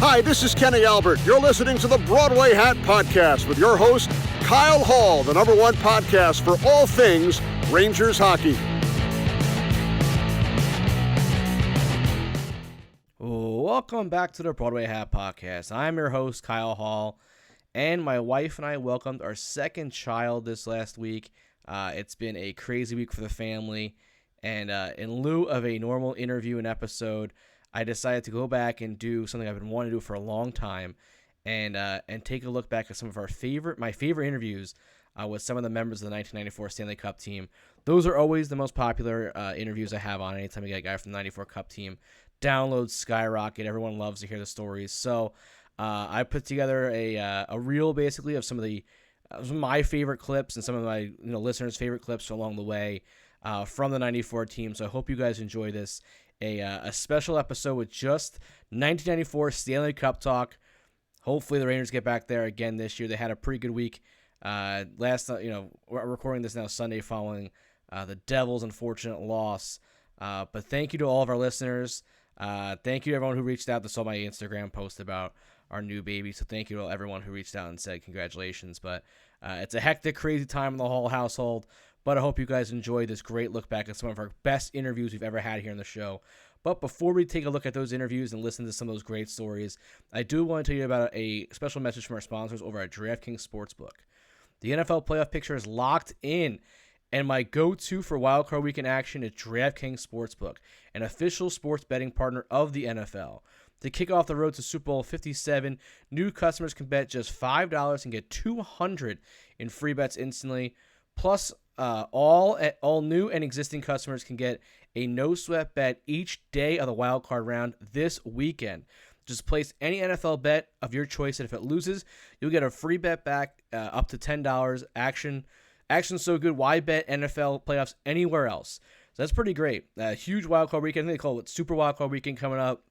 Hi, this is Kenny Albert. You're listening to the Broadway Hat Podcast with your host, Kyle Hall, the #1 podcast for all things Rangers hockey. Welcome back to the Broadway Hat Podcast. I'm your host, Kyle Hall, and my wife and I welcomed our second child this last week. It's been a crazy week for the family, and in lieu of a normal interview and episode, I decided to go back and do something I've been wanting to do for a long time, and take a look back at some of my favorite interviews with some of the members of the 1994 Stanley Cup team. Those are always the most popular interviews I have on. Anytime I get a guy from the 94 Cup team, downloads skyrocket. Everyone loves to hear the stories. So I put together a reel basically of some of my favorite clips and some of my listeners' favorite clips along the way from the 94 team. So I hope you guys enjoy this. A special episode with just 1994 Stanley Cup talk. Hopefully the Rangers get back there again this year. They had a pretty good week. We're recording this now Sunday following the Devils' unfortunate loss. But thank you to all of our listeners. Thank you to everyone who reached out that saw my Instagram post about our new baby. So thank you to everyone who reached out and said congratulations. But it's a hectic, crazy time in the Hall household. But I hope you guys enjoy this great look back at some of our best interviews we've ever had here on the show. But before we take a look at those interviews and listen to some of those great stories, I do want to tell you about a special message from our sponsors over at DraftKings Sportsbook. The NFL playoff picture is locked in, and my go-to for wildcard weekend action is DraftKings Sportsbook, an official sports betting partner of the NFL. To kick off the road to Super Bowl 57, new customers can bet just $5 and get $200 in free bets instantly. Plus, all new and existing customers can get a no-sweat bet each day of the wild card round this weekend. Just place any NFL bet of your choice, and if it loses, you'll get a free bet back up to $10. Action's so good, why bet NFL playoffs anywhere else? So that's pretty great. Huge wild card weekend. I think they call it Super Wild Card Weekend coming up.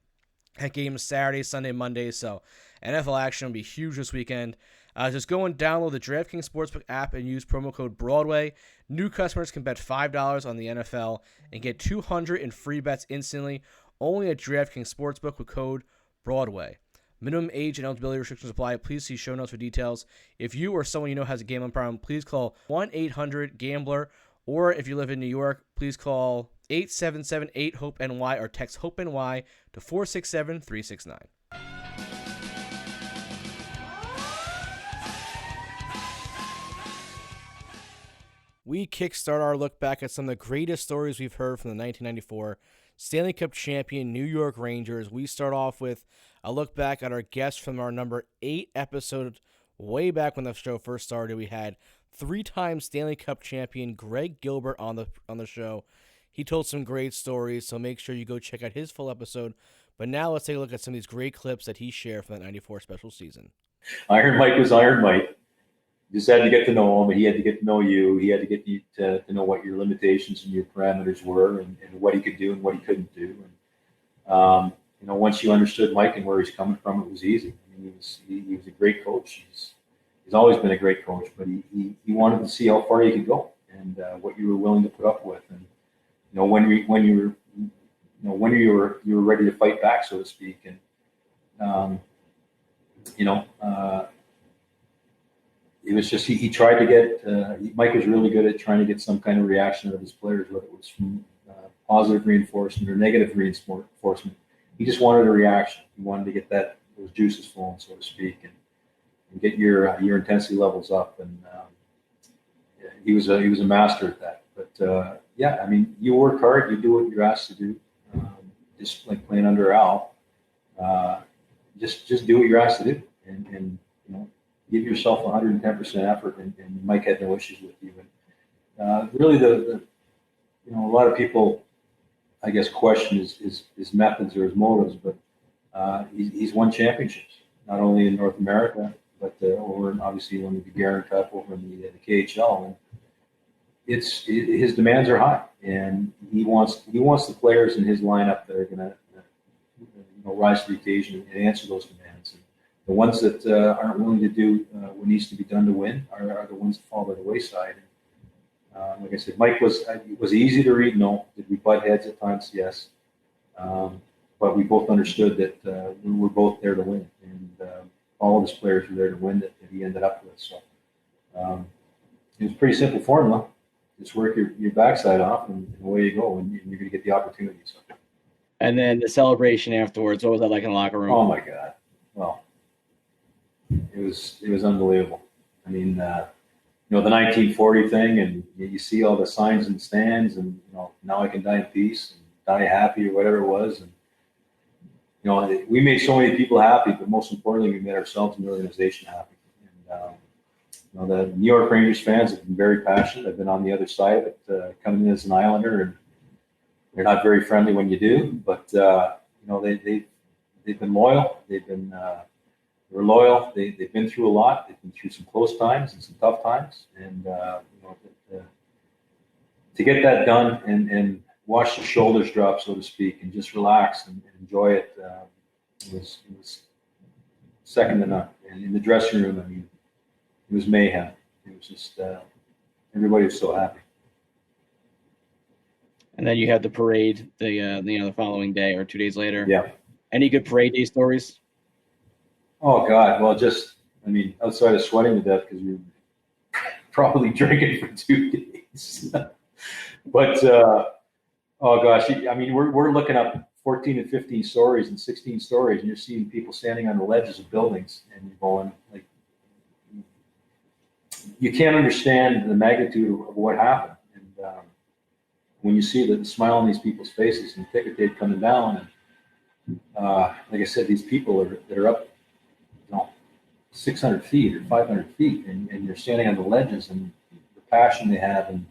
That game is Saturday, Sunday, Monday. So NFL action will be huge this weekend. Just go and download the DraftKings Sportsbook app and use promo code Broadway. New customers can bet $5 on the NFL and get $200 in free bets instantly. Only at DraftKings Sportsbook with code Broadway. Minimum age and eligibility restrictions apply. Please see show notes for details. If you or someone you know has a gambling problem, please call 1-800-GAMBLER. Or if you live in New York, please call 877-8-HOPE-NY or text HOPE-NY to 467-369. We kickstart our look back at some of the greatest stories we've heard from the 1994 Stanley Cup champion New York Rangers. We start off with a look back at our guest from our number 8 episode way back when the show first started. We had 3-time Stanley Cup champion Greg Gilbert on the show. He told some great stories, so make sure you go check out his full episode. But now let's take a look at some of these great clips that he shared from that 94 special season. Iron Mike was Iron Mike. You just had to get to know him, and he had to get to know you. He had to get you to know what your limitations and your parameters were, and what he could do and what he couldn't do. And once you understood Mike and where he's coming from, it was easy. I mean, he was a great coach. He's always been a great coach, but he wanted to see how far you could go and what you were willing to put up with. And when you were ready to fight back, so to speak. And it was just he tried to get. Mike was really good at trying to get some kind of reaction out of his players, whether it was from positive reinforcement or negative reinforcement. He just wanted a reaction. He wanted to get those juices flowing, so to speak, and get your intensity levels up. And he was a master at that. But you work hard, you do what you're asked to do. Just like playing under Al, just do what you're asked to do, and give yourself 110% effort. And Mike had no issues with you. And really, a lot of people, I guess, question his methods or his motives, but he's won championships, not only in North America, but over obviously when the Gagarin Cup over in the KHL. And his demands are high, and he wants the players in his lineup that are going to rise to the occasion and answer those demands. And the ones that aren't willing to do what needs to be done to win are the ones that fall by the wayside. Like I said, Mike was easy to read. No, did we butt heads at times? Yes. but we both understood that we were both there to win, and all of his players were there to win that he ended up with. So it was a pretty simple formula. Just work your backside off, and away you go, and you're going to get the opportunity. So. And then the celebration afterwards, what was that like in the locker room? Oh my God! Well, it was unbelievable. I mean, the 1940 thing, and you see all the signs in the stands, and now I can die in peace and die happy, or whatever it was. And we made so many people happy, but most importantly, we made ourselves and the organization happy. And the New York Rangers fans have been very passionate. I've been on the other side of it, coming in as an Islander, and they're not very friendly when you do, but they've been loyal. They're loyal. They've been through a lot. They've been through some close times and some tough times, and to get that done and watch the shoulders drop, so to speak, and just relax and enjoy it, it was second to none. And in the dressing room, I mean, it was mayhem. It was just everybody was so happy. And then you had the parade the following day or 2 days later. Yeah. Any good parade day stories? Oh God! Well, outside of sweating to death because you're probably drinking for 2 days. But oh gosh, we're looking up 14 and 15 stories and 16 stories, and you're seeing people standing on the ledges of buildings, and you're going like, you can't understand the magnitude of what happened. And when you see the smile on these people's faces and the ticker tape coming down, and like I said, these people that are up 600 feet or 500 feet, and you're standing on the ledges, and the passion they have, and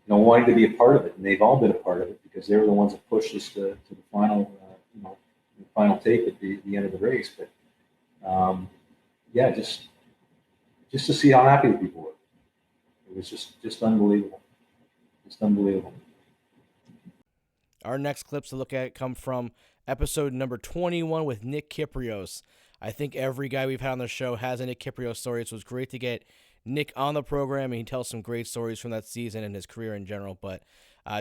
wanting to be a part of it, and they've all been a part of it because they were the ones that pushed us to the final, the final tape at the end of the race. But just to see how happy the people were, it was just unbelievable, just unbelievable. Our next clips to look at come from episode number 21 with Nick Kypreos. I think every guy we've had on the show has a Nick Kypreos story, so it's great to get Nick on the program, and he tells some great stories from that season and his career in general. But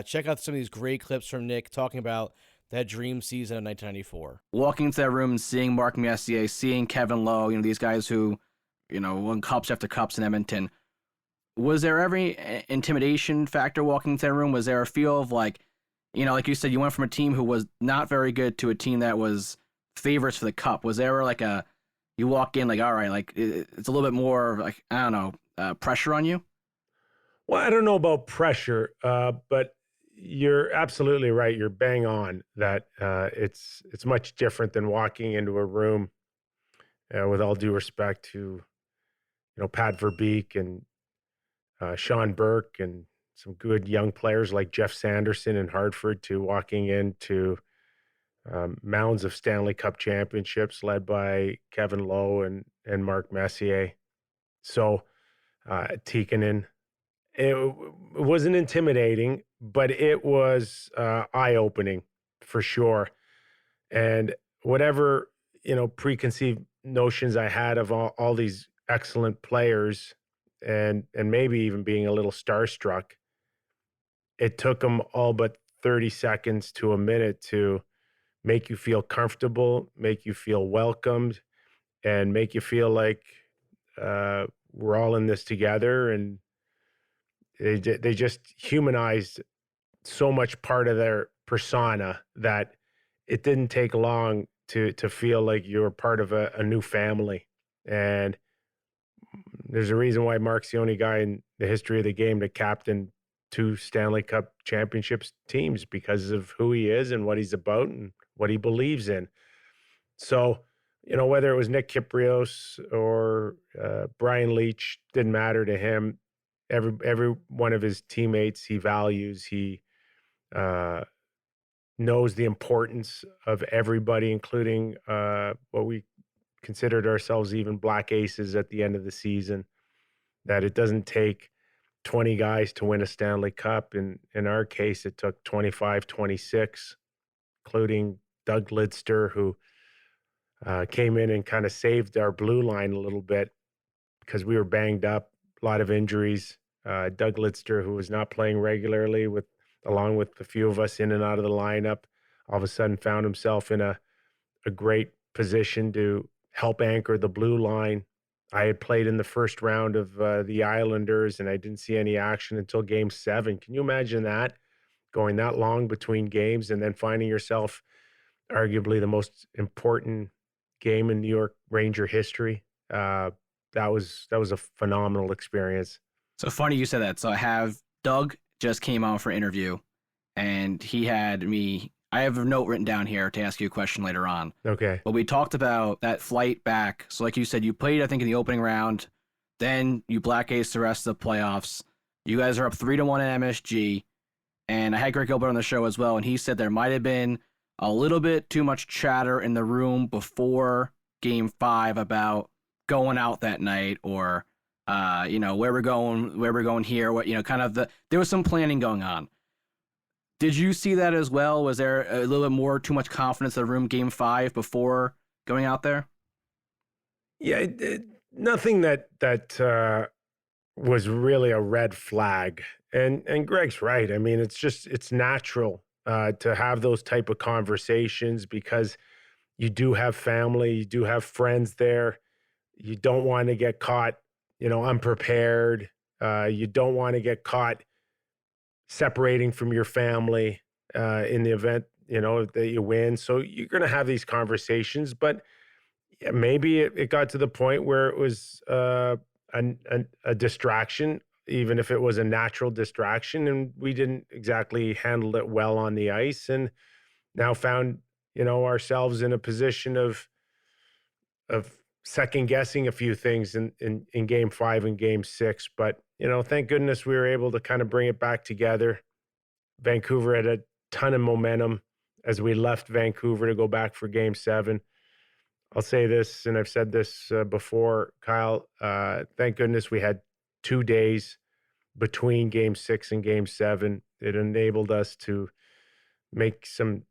check out some of these great clips from Nick talking about that dream season of 1994. Walking into that room and seeing Mark Messier, seeing Kevin Lowe, these guys who, won cups after cups in Edmonton. Was there every intimidation factor walking into that room? Was there a feel of like you said, you went from a team who was not very good to a team that was favorites for the cup? Was there like you walk in like, all right, like it's a little bit more like, I don't know, pressure on you? Well, I don't know about pressure, but you're absolutely right. You're bang on that. It's much different than walking into a room, with all due respect to, Pat Verbeek and Sean Burke and some good young players like Jeff Sanderson in Hartford, to walking into mounds of Stanley Cup championships led by Kevin Lowe and Mark Messier. So Tikkanen, it wasn't intimidating, but it was eye-opening for sure. And whatever, preconceived notions I had of all these excellent players and maybe even being a little starstruck, it took them all but 30 seconds to a minute to make you feel comfortable, make you feel welcomed, and make you feel like we're all in this together. And they just humanized so much part of their persona that it didn't take long to feel like you were part of a new family. And there's a reason why Mark's the only guy in the history of the game to captain 2 Stanley Cup Championships teams, because of who he is and what he's about and what he believes in. So, whether it was Nick Kypreos or Brian Leach, didn't matter to him. Every one of his teammates he values. He knows the importance of everybody, including what we considered ourselves even black aces at the end of the season, that it doesn't take 20 guys to win a Stanley Cup. In our case, it took 25, 26, including Doug Lidster, who came in and kind of saved our blue line a little bit because we were banged up, a lot of injuries. Doug Lidster, who was not playing regularly along with a few of us in and out of the lineup, all of a sudden found himself in a great position to help anchor the blue line. I had played in the first round of the Islanders, and I didn't see any action until Game 7. Can you imagine that? Going that long between games and then finding yourself arguably the most important game in New York Ranger history. That was a phenomenal experience. So funny you said that. So I have Doug just came on for interview, and he had me. I have a note written down here to ask you a question later on. Okay. But we talked about that flight back. So like you said, you played, I think, in the opening round. Then you black aced the rest of the playoffs. You guys are up 3-1 at MSG. And I had Greg Gilbert on the show as well, and he said there might have been a little bit too much chatter in the room before Game 5 about going out that night, or where we're going here, what, kind of there was some planning going on. Did you see that as well? Was there a little bit more too much confidence in the room Game 5 before going out there? Yeah, nothing that was really a red flag. And Greg's right. I mean, it's natural to have those type of conversations because you do have family, you do have friends there. You don't want to get caught, unprepared. You don't want to get caught separating from your family in the event, that you win. So you're going to have these conversations, but maybe it got to the point where it was a distraction, even if it was a natural distraction, and we didn't exactly handle it well on the ice, and now found, ourselves in a position of second guessing a few things in Game 5 and Game 6. But, thank goodness we were able to kind of bring it back together. Vancouver had a ton of momentum as we left Vancouver to go back for Game 7. I'll say this, and I've said this before, Kyle, thank goodness we had 2 days between Game 6 and Game 7. It enabled us to make some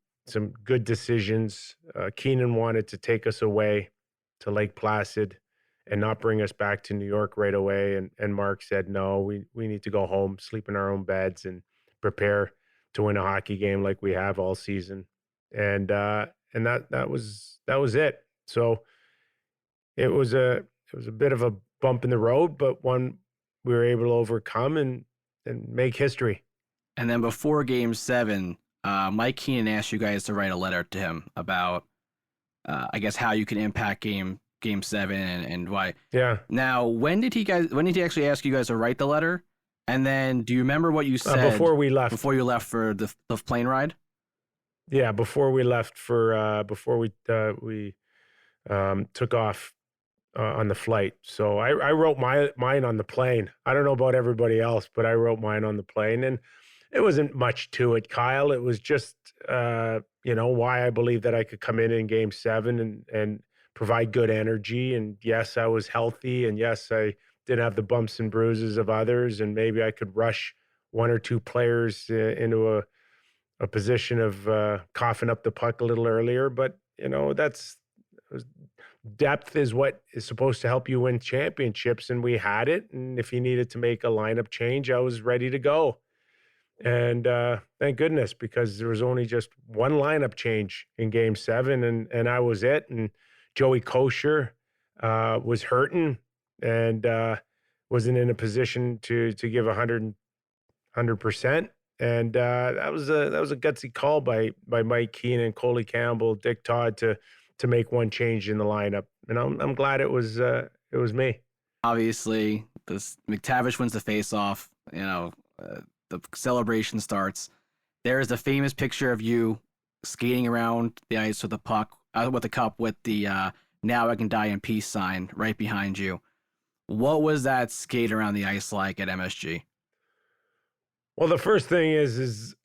good decisions. Keenan wanted to take us away to Lake Placid and not bring us back to New York right away. And Mark said, no, we need to go home, sleep in our own beds, and prepare to win a hockey game like we have all season. And that was it. So it was a bit of a bump in the road, but one we were able to overcome and make history. And then before Game 7, Mike Keenan asked you guys to write a letter to him about, I guess, how you can impact Game 7 and why. Yeah. Now, when did he actually ask you guys to write the letter? And then, do you remember what you said before we left? Before you left for the plane ride? Yeah, before we left before we took off on the flight. So I wrote mine on the plane. I don't know about everybody else, but I wrote mine on the plane, and it wasn't much to it, Kyle. It was just why I believe that I could come in Game 7 and provide good energy. And yes, I was healthy, and yes, I didn't have the bumps and bruises of others, and maybe I could rush one or two players into a position of coughing up the puck a little earlier. But depth is what is supposed to help you win championships, and we had it. And if you needed to make a lineup change, I was ready to go. And thank goodness, because there was only just one lineup change in Game 7, and I was it. And Joey Kosher was hurting and wasn't in a position to give 100%. And that was a gutsy call by Mike Keenan, Coley Campbell, Dick Todd to make one change in the lineup. And I'm glad it was me. Obviously, this McTavish wins the faceoff. The celebration starts. There is a famous picture of you skating around the ice with the puck, with the cup, with the "Now I Can Die in Peace" sign right behind you. What was that skate around the ice like at MSG? Well, the first thing is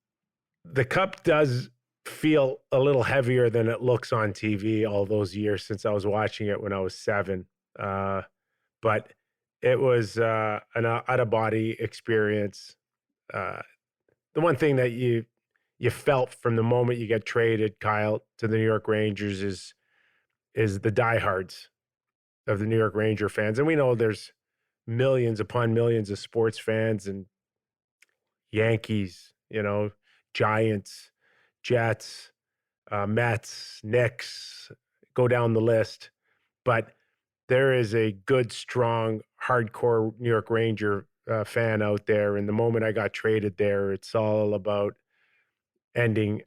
the cup does feel a little heavier than it looks on TV all those years since I was watching it when I was 7. But it was an out-of-body experience. The one thing that you felt from the moment you get traded, Kyle, to the New York Rangers is the diehards of the New York Ranger fans. And we know there's millions upon millions of sports fans and Yankees, Giants, Jets, Mets, Knicks, go down the list. But there is a good, strong, hardcore New York Ranger fan out there. And the moment I got traded there, it's all about ending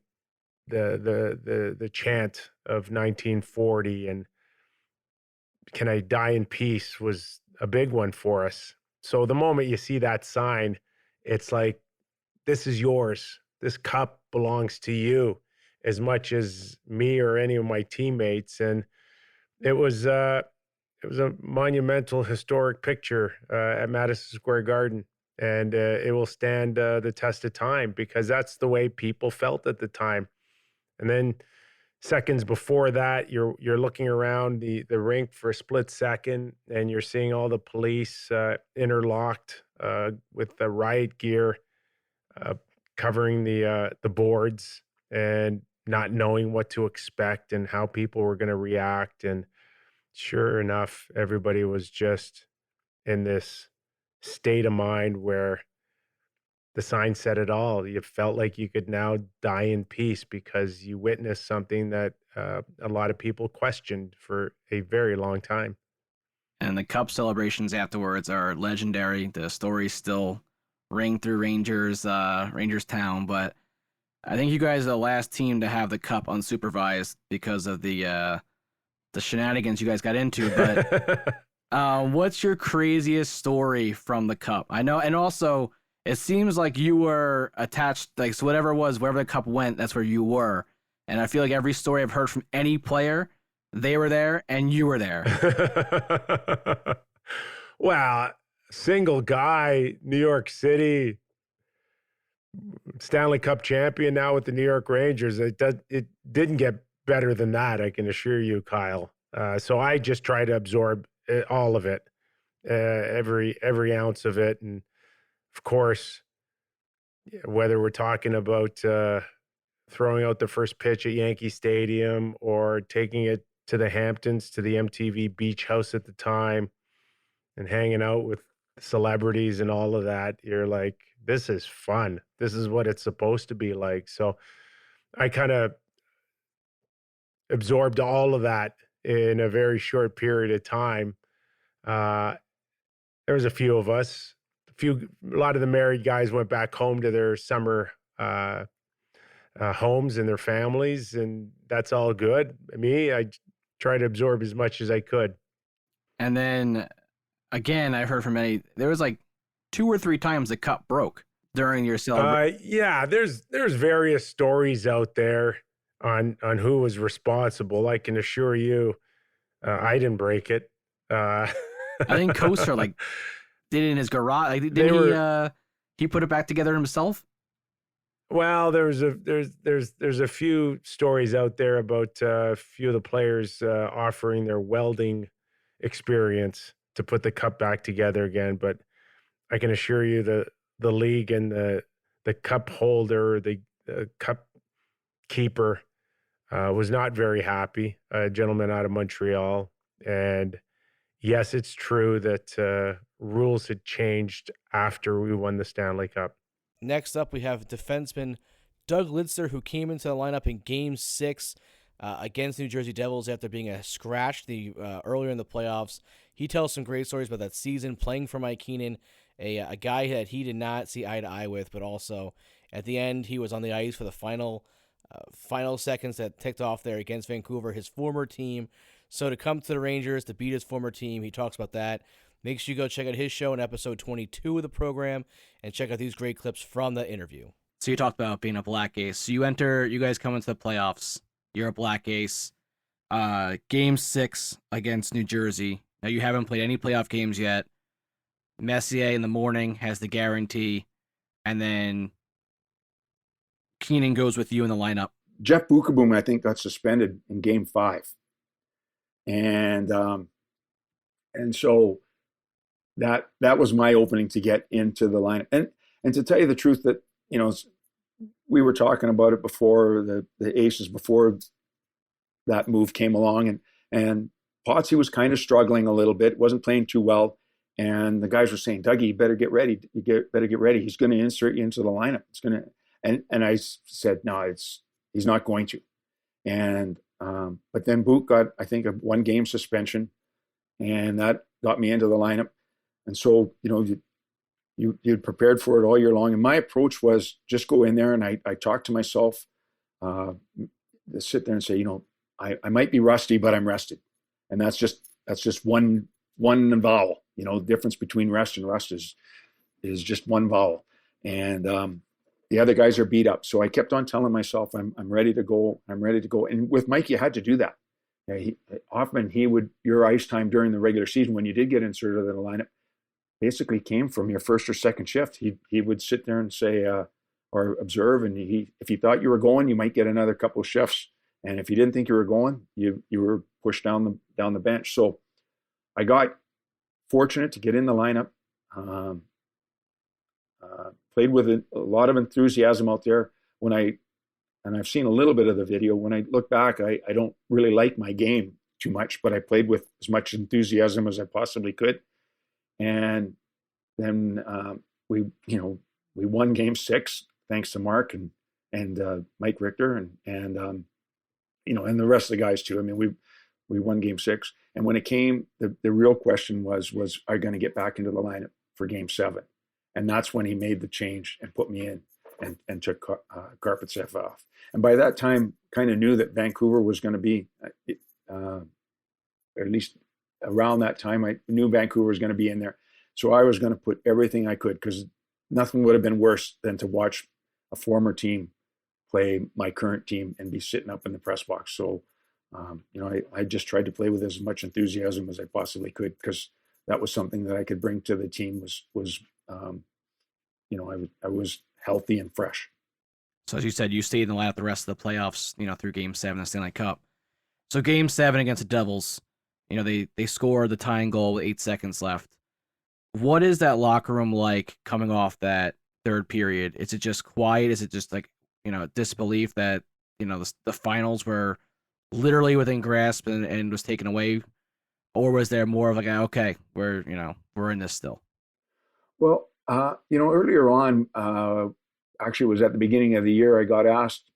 the chant of 1940, and can I die in peace was a big one for us. So the moment you see that sign, it's like, this is yours. This cup belongs to you as much as me or any of my teammates. And it was a monumental, historic picture at Madison Square Garden. And it will stand the test of time, because that's the way people felt at the time. And then seconds before that, you're looking around the rink for a split second, and you're seeing all the police interlocked with the riot gear covering the boards, and not knowing what to expect and how people were going to react. And sure enough, everybody was just in this state of mind where the sign said it all. You felt like you could now die in peace, because you witnessed something that a lot of people questioned for a very long time. And the cup celebrations afterwards are legendary. The stories still ring through Rangers town. But I think you guys are the last team to have the cup unsupervised because of the shenanigans you guys got into. But what's your craziest story from the cup? I know, and also it seems like you were attached, like, so whatever it was, wherever the cup went, that's where you were. And I feel like every story I've heard from any player, they were there and you were there. Well, single guy, New York City, Stanley Cup champion now with the New York Rangers. It didn't get better than that, I can assure you, Kyle. So I just try to absorb all of it, every ounce of it. And of course, whether we're talking about throwing out the first pitch at Yankee Stadium, or taking it to the Hamptons, to the MTV Beach House at the time, and hanging out with celebrities and all of that, you're like, this is fun. This is what it's supposed to be like. So I kind of absorbed all of that in a very short period of time. There was a few of us. A lot of the married guys went back home to their summer homes and their families, and that's all good. Me, I tried to absorb as much as I could. And then, again, I've heard from many, there was like 2 or 3 times the cup broke during your celebration. Yeah, there's various stories out there on who was responsible. I can assure you, I didn't break it. I think Koster did it in his garage. Like, he put it back together himself? Well, there's a few stories out there about a few of the players offering their welding experience to put the cup back together again. But I can assure you the league and the cup holder, the cup keeper, was not very happy. A gentleman out of Montreal. And yes, it's true that rules had changed after we won the Stanley Cup. Next up, we have defenseman Doug Lidster, who came into the lineup in Game 6 against New Jersey Devils after being scratched earlier in the playoffs. He tells some great stories about that season, playing for Mike Keenan, a guy that he did not see eye to eye with, but also at the end, he was on the ice for the final seconds that ticked off there against Vancouver, his former team. So to come to the Rangers, to beat his former team, he talks about that. Make sure you go check out his show in episode 22 of the program and check out these great clips from the interview. So you talked about being a black ace. So you guys come into the playoffs. You're a black ace. Game 6 against New Jersey. Now, you haven't played any playoff games yet. Messier in the morning has the guarantee. And then Keenan goes with you in the lineup. Jeff Bukaboom, I think, got suspended in Game 5. And so that was my opening to get into the lineup. And to tell you the truth, that, we were talking about it before the Aces, before that move came along, and Potsy was kind of struggling a little bit, wasn't playing too well. And the guys were saying, Dougie, you better get ready. Better get ready. He's going to insert you into the lineup. And I said, no, he's not going to. And but then Boot got, I think, a 1-game suspension, and that got me into the lineup. And so, you'd prepared for it all year long. And my approach was just go in there, and I talked to myself, sit there and say, I might be rusty, but I'm rested. And that's just one vowel. The difference between rest and rust is just one vowel. And the other guys are beat up. So I kept on telling myself, I'm ready to go. I'm ready to go. And with Mike, you had to do that. Often your ice time during the regular season, when you did get inserted in the lineup, basically came from your first or second shift. He would sit there and say, or observe, and if he thought you were going, you might get another couple of shifts. And if you didn't think you were going, you were pushed down the bench. So I got fortunate to get in the lineup. Played with a lot of enthusiasm out there. And I've seen a little bit of the video. When I look back, I don't really like my game too much, but I played with as much enthusiasm as I possibly could. And then we won Game 6 thanks to Mark and Mike Richter and the rest of the guys too. I mean, we won Game 6, and when it came, the real question was I going to get back into the lineup for Game 7? And that's when he made the change and put me in and took Kypreos off. And by that time, kind of knew that Vancouver was going to be, at least around that time, I knew Vancouver was going to be in there. So I was going to put everything I could, because nothing would have been worse than to watch a former team play my current team and be sitting up in the press box. So, I just tried to play with as much enthusiasm as I possibly could, because that was something that I could bring to the team I was healthy and fresh. So as you said, you stayed in the lineup the rest of the playoffs, through Game 7 of the Stanley Cup. So Game 7 against the Devils, they scored the tying goal with 8 seconds left. What is that locker room like coming off that third period? Is it just quiet? Is it just like, disbelief that, the finals were literally within grasp and was taken away? Or was there more of like, okay, we're in this still? Well, earlier on, actually it was at the beginning of the year, I got asked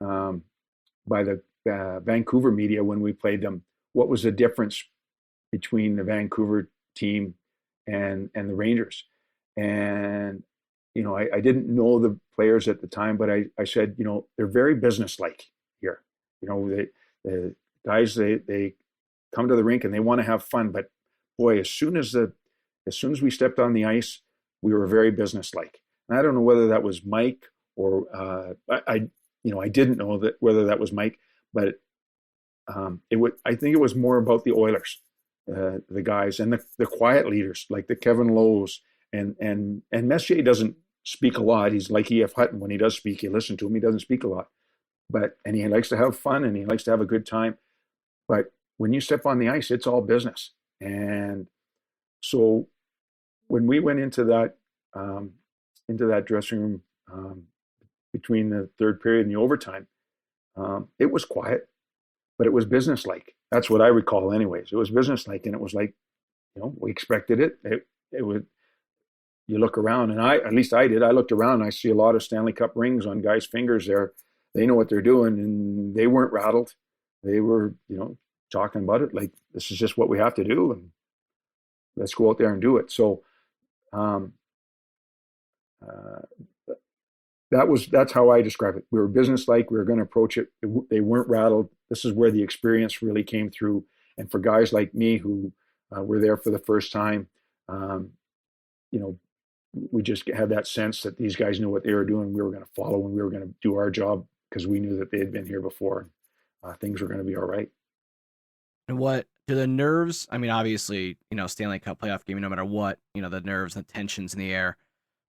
by the Vancouver media when we played them, what was the difference between the Vancouver team and the Rangers? And, I didn't know the players at the time, but I said, they're very businesslike here. The guys, they come to the rink and they want to have fun, but boy, as soon as we stepped on the ice, we were very businesslike. And I don't know whether that was Mike or I didn't know whether that was Mike, but I think it was more about the Oilers, the guys, and the quiet leaders like the Kevin Lowe's and Messier doesn't speak a lot. He's like E.F. Hutton. When he does speak, you listen to him. He doesn't speak a lot, and he likes to have fun and he likes to have a good time. But when you step on the ice, it's all business. And so when we went into that dressing room between the third period and the overtime, it was quiet, but it was businesslike. That's what I recall anyways. It was businesslike, and it was like, we expected it. It would, you look around, and at least I did. I looked around and I see a lot of Stanley Cup rings on guys' fingers there. They know what they're doing, and they weren't rattled. They were, talking about it like, this is just what we have to do, and let's go out there and do it. So that's how I describe it. We were businesslike. We were going to approach it. They weren't rattled. This is where the experience really came through. And for guys like me who were there for the first time, we just had that sense that these guys knew what they were doing. We were going to follow, and we were going to do our job because we knew that they had been here before. Things were going to be all right. And what do the nerves? I mean, obviously, Stanley Cup playoff game, no matter what, the nerves and tensions in the air.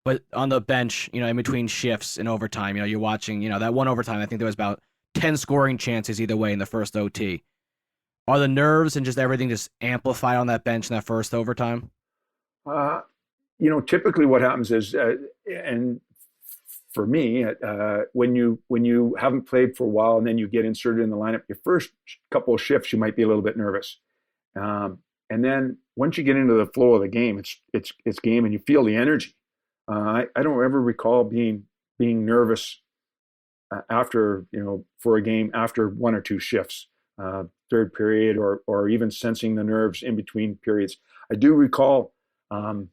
But on the bench, in between shifts and overtime, you're watching, that one overtime. I think there was about 10 scoring chances either way in the first OT. Are the nerves and just everything just amplified on that bench in that first overtime? Typically what happens is, and for me, when you haven't played for a while and then you get inserted in the lineup, your first couple of shifts, you might be a little bit nervous. And then once you get into the flow of the game, it's game, and you feel the energy. I don't ever recall being nervous after, for a game after one or two shifts, third period, or even sensing the nerves in between periods. I do recall in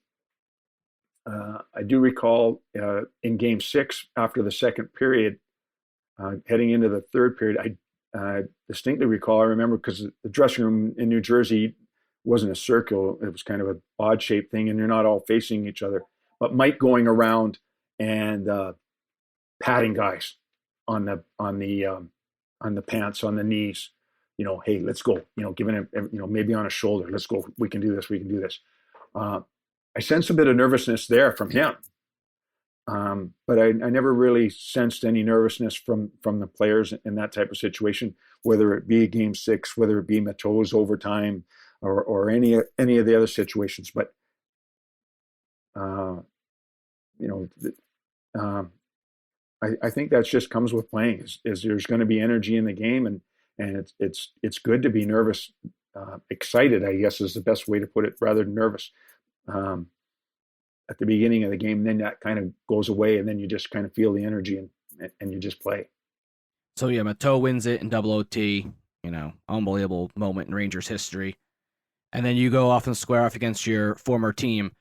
Game 6 after the second period, heading into the third period, I distinctly recall. I remember because the dressing room in New Jersey wasn't a circle; it was kind of an odd-shaped thing, and you're not all facing each other. But Mike going around and patting guys on the pants, on the knees. Hey, let's go. Giving him, maybe on a shoulder. Let's go. We can do this. We can do this. I sensed a bit of nervousness there from him, but I never really sensed any nervousness from the players in that type of situation, whether it be Game 6, whether it be Mateau's overtime, or any of the other situations. But I think that just comes with playing. Is there's going to be energy in the game, and it's good to be nervous, excited, I guess is the best way to put it, rather than nervous at the beginning of the game. Then that kind of goes away, and then you just kind of feel the energy and you just play. So yeah, Mateau wins it in double OT. Unbelievable moment in Rangers history. And then you go off and square off against your former team.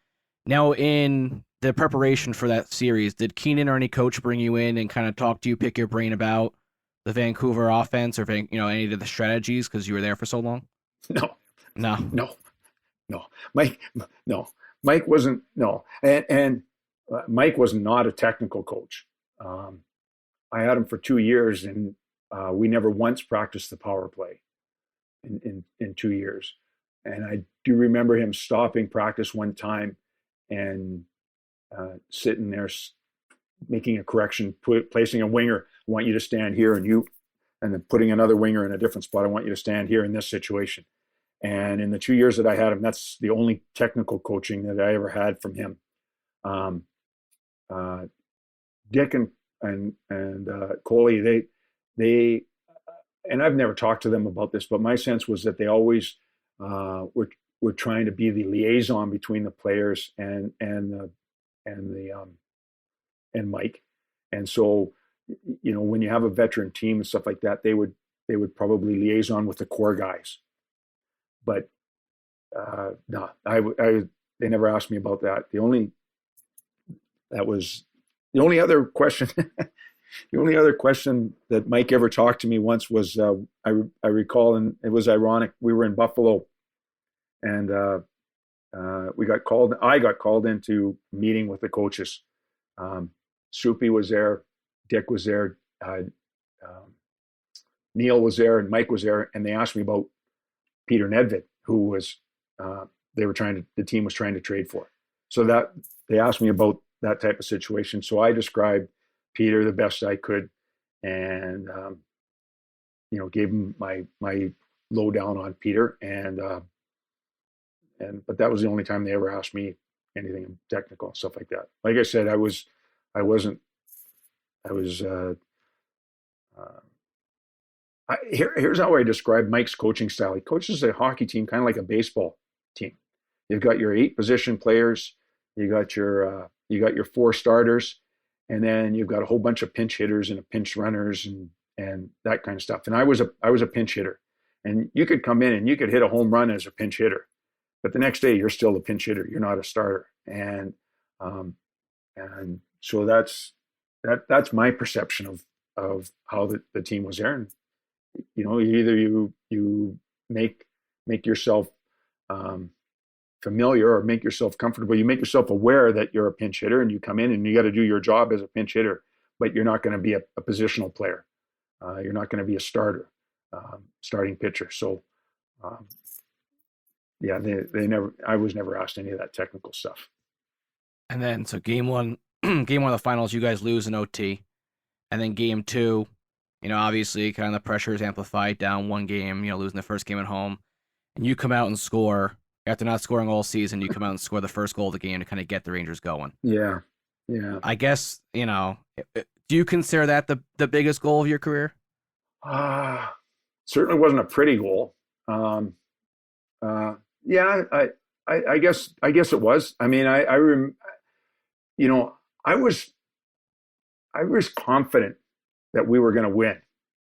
Now, in the preparation for that series, did Keenan or any coach bring you in and kind of talk to you, pick your brain about the Vancouver offense or any of the strategies because you were there for so long? No. Mike wasn't. No, and Mike was not a technical coach. I had him for 2 years, and we never once practiced the power play in 2 years. And I do remember him stopping practice one time and sitting there making a correction, placing a winger. I want you to stand here, and then putting another winger in a different spot. I want you to stand here in this situation. And in the 2 years that I had him, that's the only technical coaching that I ever had from him. Dick and Coley, they and I've never talked to them about this, but my sense was that they always were trying to be the liaison between the players and Mike. And so, when you have a veteran team and stuff like that, they would probably liaison with the core guys. But no, they never asked me about that. The only other question, the only other question that Mike ever talked to me once was, I recall, and it was ironic. We were in Buffalo, and I got called into a meeting with the coaches. Soupy was there, Dick was there, Neil was there, and Mike was there, and they asked me about Peter Nedved, who was the team was trying to trade for. So that they asked me about that type of situation. So I described Peter the best I could, and gave him my lowdown on Peter, but that was the only time they ever asked me anything technical and stuff like that. Like I said, here's how I describe Mike's coaching style. He coaches a hockey team kind of like a baseball team. You've got your 8 position players, you got your 4 starters, and then you've got a whole bunch of pinch hitters and pinch runners and that kind of stuff. And I was a pinch hitter, and you could come in and you could hit a home run as a pinch hitter, but the next day you're still a pinch hitter. You're not a starter. And so that's my perception of how the team was there. And, either you make yourself familiar or make yourself comfortable. You make yourself aware that you're a pinch hitter, and you come in and you got to do your job as a pinch hitter, but you're not going to be a positional player. You're not going to be a starter, starting pitcher. So, I was never asked any of that technical stuff. And then, so game one of the finals, you guys lose in OT. And then game 2, obviously kind of the pressure is amplified, down 1 game, losing the first game at home. And you come out and score, after not scoring all season, you come out and score the first goal of the game to kind of get the Rangers going. Yeah. I guess, do you consider that the biggest goal of your career? Certainly wasn't a pretty goal. I guess it was. I mean, I was confident that we were going to win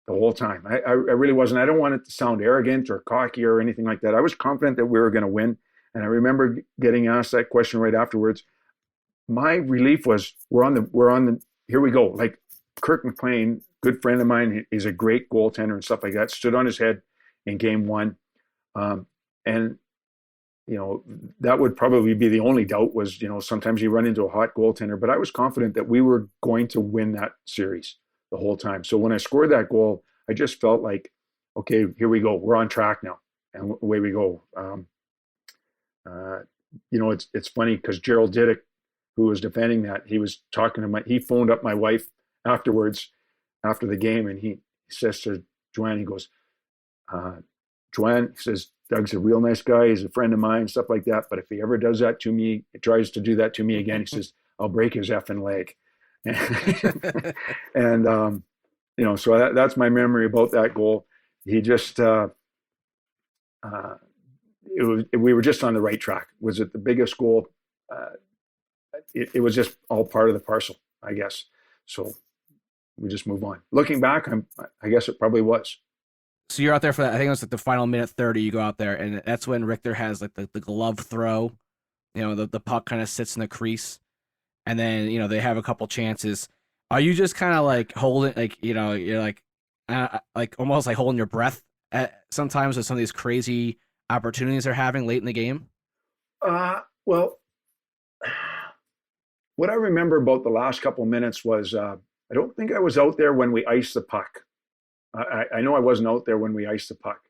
the whole time. I really wasn't. I don't want it to sound arrogant or cocky or anything like that. I was confident that we were going to win. And I remember getting asked that question right afterwards. My relief was, we're on the, here we go. Like Kirk McLean, good friend of mine, he's a great goaltender and stuff like that, stood on his head in game one. And, you know, that would probably be the only doubt was, you know, sometimes you run into a hot goaltender, but I was confident that we were going to win that series the whole time. So when I scored that goal, I just felt like, okay, here we go. We're on track now. And away we go. You know, it's funny because Gerald Diddick, who was defending that, he was talking to he phoned up my wife afterwards, after the game, and he says to Joanne, he goes, Joanne, he says, Doug's a real nice guy. He's a friend of mine, stuff like that. But if he ever does that to me, tries to do that to me again, he says, I'll break his effing leg. And you know, so that's my memory about that goal. He just, we were just on the right track. Was it the biggest goal? It was just all part of the parcel, I guess. So we just move on. Looking back, I guess it probably was. So you're out there for that. I think it was like the final minute 30. You go out there, and that's when Richter has like the glove throw. You know, the puck kind of sits in the crease, and then, you know, they have a couple chances. Are you just kind of like holding, like, you know, you're like almost like holding your breath at sometimes with some of these crazy opportunities they're having late in the game? Well, what I remember about the last couple minutes was I don't think I was out there when we iced the puck. I know I wasn't out there when we iced the puck.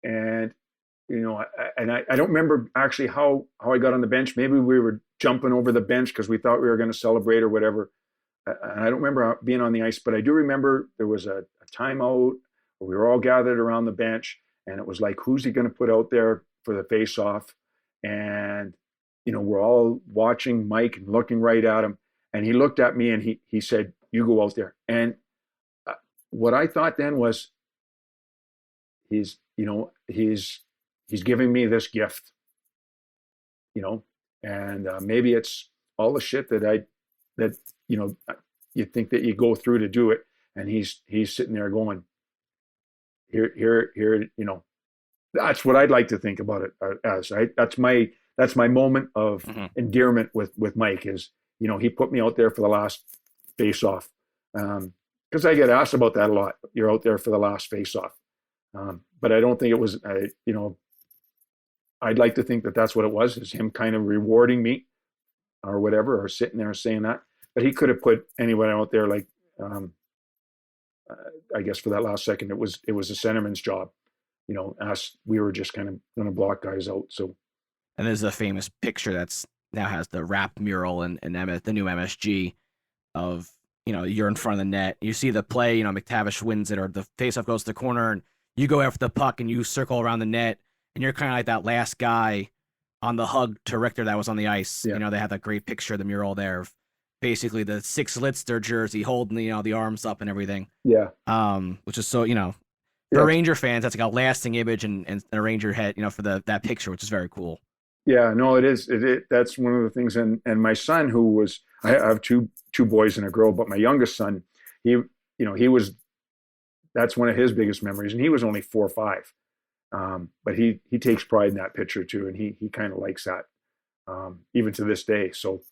And, you know, I don't remember actually how I got on the bench. Maybe we were jumping over the bench because we thought we were going to celebrate or whatever. I don't remember being on the ice, but I do remember there was a timeout where we were all gathered around the bench, and it was like, who's he going to put out there for the face-off? And, you know, we're all watching Mike and looking right at him. And he looked at me and he said, you go out there. And what I thought then was, he's giving me this gift, you know, and maybe it's all the shit that you know, you think that you go through to do it. And he's sitting there going, here, you know, that's what I'd like to think about it as, right? That's my moment of endearment with Mike is, you know, he put me out there for the last face-off. Because I get asked about that a lot. You're out there for the last face-off. But I don't think it was, you know, I'd like to think that that's what it was, is him kind of rewarding me or whatever, or sitting there saying that. But he could have put anyone out there, like, I guess for that last second, it was a centerman's job. You know, we were just kind of going to block guys out. So, and there's a famous picture that's now has the wrap mural and the new MSG of, you know, you're in front of the net. You see the play, you know, McTavish wins it, or the faceoff goes to the corner, and you go after the puck and you circle around the net, and you're kind of like that last guy on the hug to Richter that was on the ice. Yeah. You know, they had that great picture of the mural there of basically the 6 Lidster jersey holding, you know, the arms up and everything. Yeah. Which is so, you know, for Ranger fans, that's like a lasting image and a Ranger head, you know, for that picture, which is very cool. Yeah, no, it is. That's one of the things. And my son, who was, I have two boys and a girl, but my youngest son, that's one of his biggest memories, and he was only 4 or 5. But he takes pride in that picture too, and he kind of likes that, even to this day. So,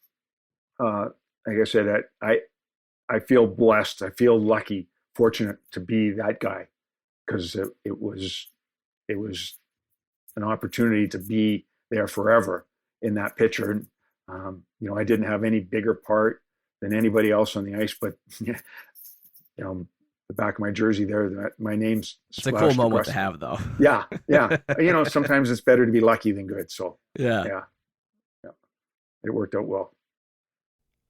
like I said, I feel blessed. I feel lucky, fortunate to be that guy, because it was an opportunity to be there forever in that picture. And, you know, I didn't have any bigger part than anybody else on the ice, but you know, the back of my jersey there, my name's it's a cool moment to have, though. Yeah. You know, sometimes it's better to be lucky than good. So yeah, it worked out well.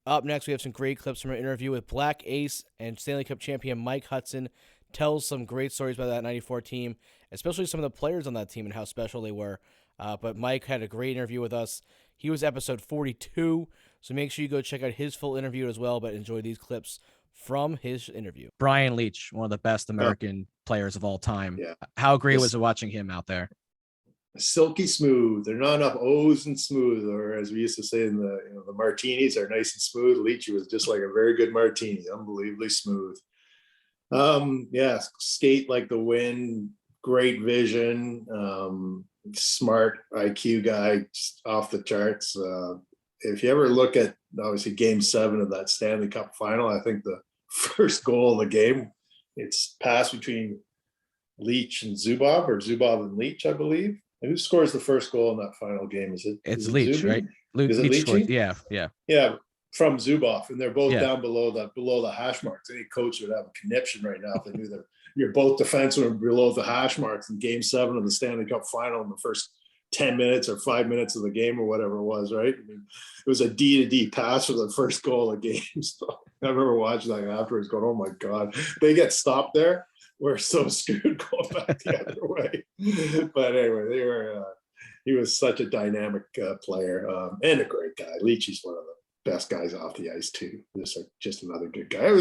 Up next, we have some great clips from an interview with Black Ace and Stanley Cup champion Mike Hudson. Tells some great stories about that 94 team, especially some of the players on that team and how special they were. But Mike had a great interview with us. He was episode 42, so make sure you go check out his full interview as well, but enjoy these clips from his interview. Brian Leach, one of the best American players of all time. Yeah. How great was it watching him out there? Silky smooth. There are not enough O's and smooth, or as we used to say in the martinis are nice and smooth. Leach was just like a very good martini, unbelievably smooth. Yeah, skate like the wind, great vision, smart IQ guy, off the charts. If you ever look at obviously Game 7 of that Stanley Cup final, I think the first goal of the game, it's passed between Leach and Zubov, or Zubov and Leach, I believe. And who scores the first goal in that final game? It's Leach, Zuby? right? Is it Leach scored. Leachy? Yeah. From Zubov, and they're both Yeah. down below the hash marks. Any coach would have a conniption right now if they knew that you're both defensemen below the hash marks in Game 7 of the Stanley Cup final in the first 10 minutes or 5 minutes of the game or whatever it was, right? I mean, it was a D-to-D pass for the first goal of the game. So I remember watching that afterwards going, oh my God, they get stopped there. We're so screwed going back the other way. But anyway, he was such a dynamic player and a great guy. Leachy's one of the best guys off the ice too. Just another good guy.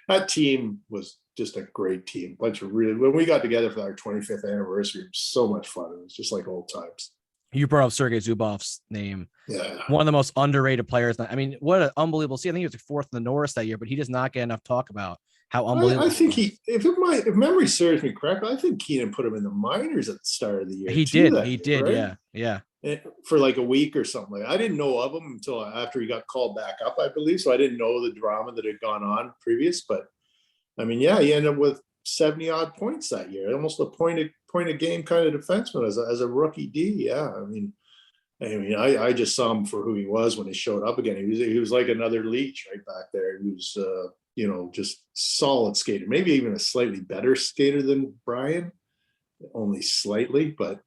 That team was just a great team. Bunch of when we got together for our 25th anniversary, it was so much fun. It was just like old times. You brought up Sergei Zubov's name. Yeah. One of the most underrated players. I mean, what an unbelievable season. I think he was like 4th in the Norris that year, but he does not get enough talk about how unbelievable. I think if memory serves me correctly, I think Keenan put him in the minors at the start of the year. He did. Right? Yeah. For like a week or something. I didn't know of him until after he got called back up, I believe. So I didn't know the drama that had gone on previous. But I mean, yeah, he ended up with 70 odd points that year, almost a point a game kind of defenseman as a rookie D. Yeah, I mean, I just saw him for who he was when he showed up again. He was like another Leach right back there. He was just solid skater, maybe even a slightly better skater than Brian, only slightly, but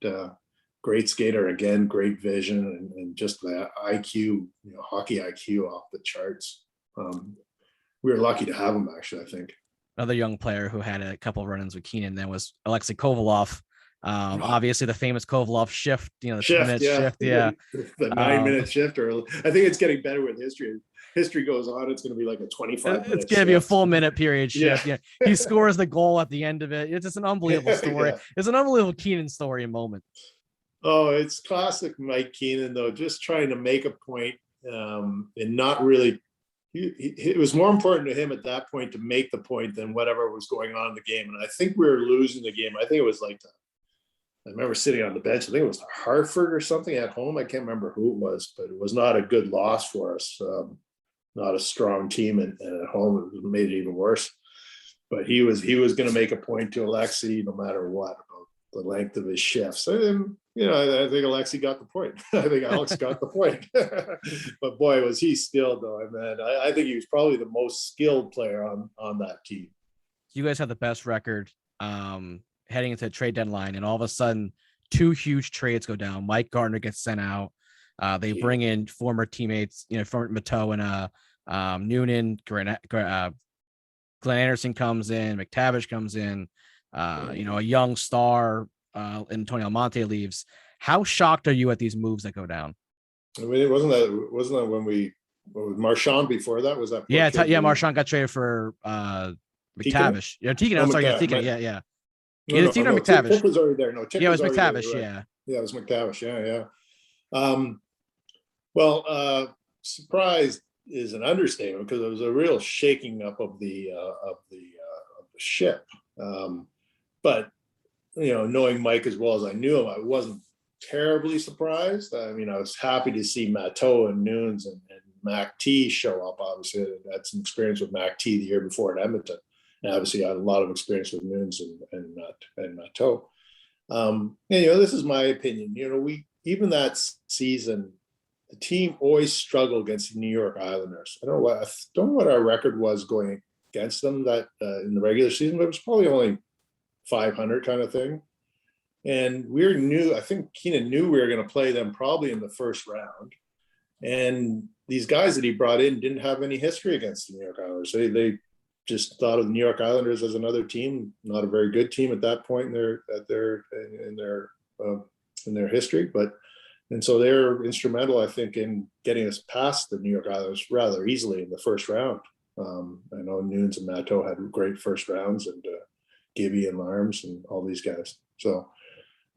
great skater again, great vision, and just that IQ, hockey IQ off the charts. We were lucky to have him, actually, I think. Another young player who had a couple of run-ins with Keenan then was Alexei Kovalov. Obviously the famous Kovalov shift, the 2-minute shift. Yeah. The 9-minute shift, or I think it's getting better with history. History goes on, it's going to be like a 25-minute It's going to be a full minute period shift. Yeah. He scores the goal at the end of it. It's just an unbelievable story. Yeah. It's an unbelievable Keenan story and moment. Oh, it's classic Mike Keenan, though, just trying to make a point and not really. It was more important to him at that point to make the point than whatever was going on in the game. And I think we were losing the game. I think it was like I remember sitting on the bench. I think it was Hartford or something at home. I can't remember who it was, but it was not a good loss for us. Not a strong team, and at home it made it even worse. But he was going to make a point to Alexei no matter what about the length of his shifts. And I think Alexei got the point. I think Alex got the point. But boy, was he skilled though, man. I think he was probably the most skilled player on that team. You guys have the best record heading into the trade deadline, and all of a sudden 2 huge trades go down. Mike Gardner gets sent out. They bring in former teammates, former Mateau and Noonan. Glenn Anderson comes in. McTavish comes in. A young star, Antonio Almonte leaves. How shocked are you at these moves that go down? I mean, wasn't that when we Marchand before that? Was that? Marchand got traded for McTavish. Tegan. I'm sorry, Tegan. Yeah. Either Tegan or McTavish. Tick was already there. No, Tick it was McTavish. Right. Yeah, it was McTavish. Yeah. Surprised is an understatement because it was a real shaking up of the ship. But knowing Mike as well as I knew him, I wasn't terribly surprised. I mean, I was happy to see Mateau and Nunes and Mac T show up. Obviously, I had some experience with Mac T the year before at Edmonton, and obviously I had a lot of experience with Nunes and Mateau. This is my opinion. Even that season, the team always struggled against the New York Islanders. I don't know what our record was going against them that in the regular season, but it was probably only 500 kind of thing. And I think Keenan knew we were going to play them probably in the first round. And these guys that he brought in didn't have any history against the New York Islanders. They just thought of the New York Islanders as another team, not a very good team at that point in their history. And so they're instrumental, I think, in getting us past the New York Islanders rather easily in the first round. I know Nunes and Mateau had great first rounds, and Gibby and Larms and all these guys. So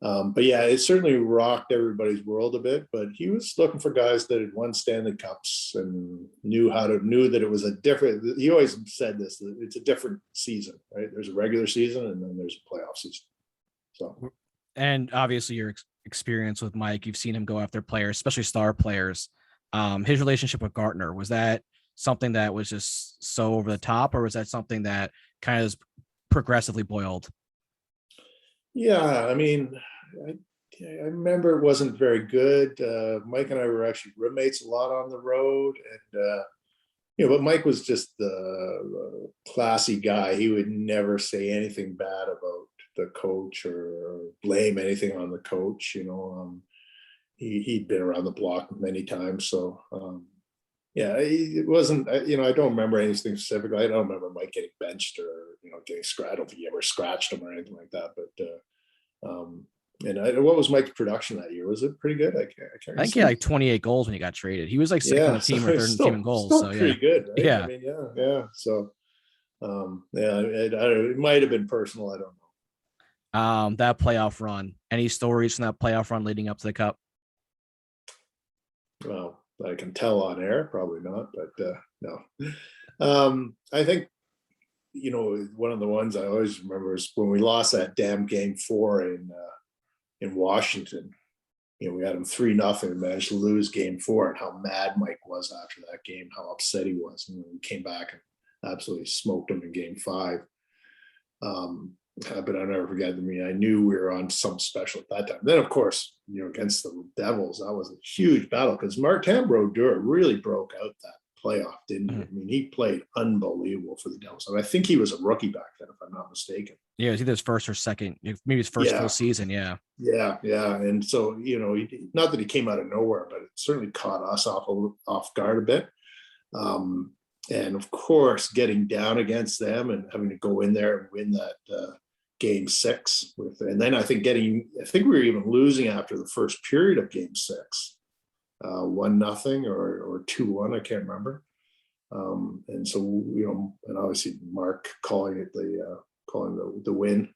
But yeah, it certainly rocked everybody's world a bit. But he was looking for guys that had won Stanley Cups and knew that it was a different. He always said this: that it's a different season, right? There's a regular season and then there's a playoff season. So, and obviously your experience with Mike, you've seen him go after players, especially star players. His relationship with Gartner, was that something that was just so over the top, or was that something that kind of progressively boiled? Yeah, I mean, I remember it wasn't very good. Mike and I were actually roommates a lot on the road, and but Mike was just the classy guy. He would never say anything bad about the coach or blame anything on the coach. He'd been around the block many times, so yeah, it wasn't. I don't remember anything specifically. I don't remember Mike getting benched or getting scratched. I don't think he ever scratched him or anything like that. But what was Mike's production that year? Was it pretty good? I think he had like 28 goals when he got traded. He was like second on the team or third on the team in goals. Still so pretty good, right? Yeah. I mean, yeah. So, it might have been personal. I don't know. That playoff run. Any stories from that playoff run leading up to the Cup? Well, I can tell on air, probably not, but no. I think one of the ones I always remember is when we lost that damn game 4 in Washington. We had them 3-0 and managed to lose game 4, and how mad Mike was after that game, how upset he was. And we came back and absolutely smoked him in game 5. But I'll never forget. I knew we were on something special at that time. Then, of course, against the Devils, that was a huge battle because Martin Brodeur really broke out that playoff, didn't he? I mean, he played unbelievable for the Devils. And I think he was a rookie back then, if I'm not mistaken. Yeah, it was either his first or second, maybe his first full season. Yeah. Yeah. And so, not that he came out of nowhere, but it certainly caught us off guard a bit. And of course, getting down against them and having to go in there and win that game 6 and then I think we were even losing after the first period of game 6, 1-0 or 2-1, I can't remember. And so and obviously Mark calling the win.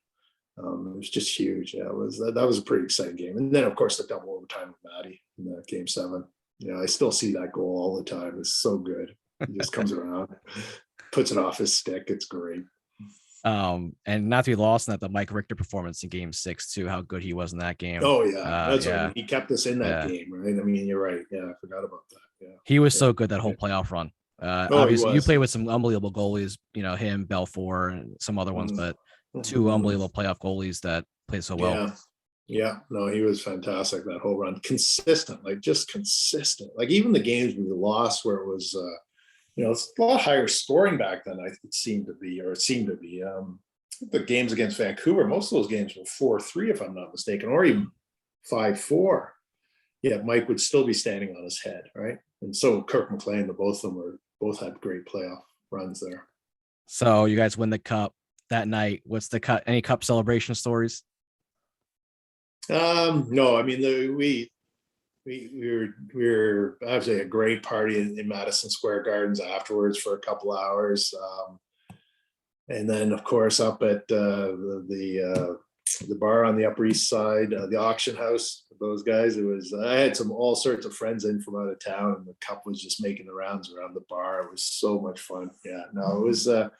It was just huge. Yeah, that was a pretty exciting game. And then of course the double overtime with Matty in that game 7. I still see that goal all the time. It's so good. He just comes around, puts it off his stick. It's great. And not to be lost in that, the Mike Richter performance in game 6 too, how good he was in that game. Oh yeah. That's right. He kept us in that game, right? I mean, you're right. Yeah, I forgot about that. Yeah. He was so good that whole playoff run. Obviously you played with some unbelievable goalies, him, Belfour, and some other ones, but 2 unbelievable playoff goalies that played so well. Yeah. No, he was fantastic that whole run. Consistent, just consistent. Like even the games we lost where it was it's a lot higher scoring back then. It seemed to be. The games against Vancouver, most of those games were 4-3, if I'm not mistaken, or even 5-4. Yeah, Mike would still be standing on his head, right? And so Kirk McLean, both of them both had great playoff runs there. So you guys win the Cup that night. What's the Cup? Any Cup celebration stories? No, I mean we were obviously a great party in Madison Square Gardens afterwards for a couple hours, and then of course up at the bar on the Upper East Side, the auction house. Those guys, I had all sorts of friends in from out of town, and the Cup was just making the rounds around the bar. It was so much fun. Yeah, no, it was a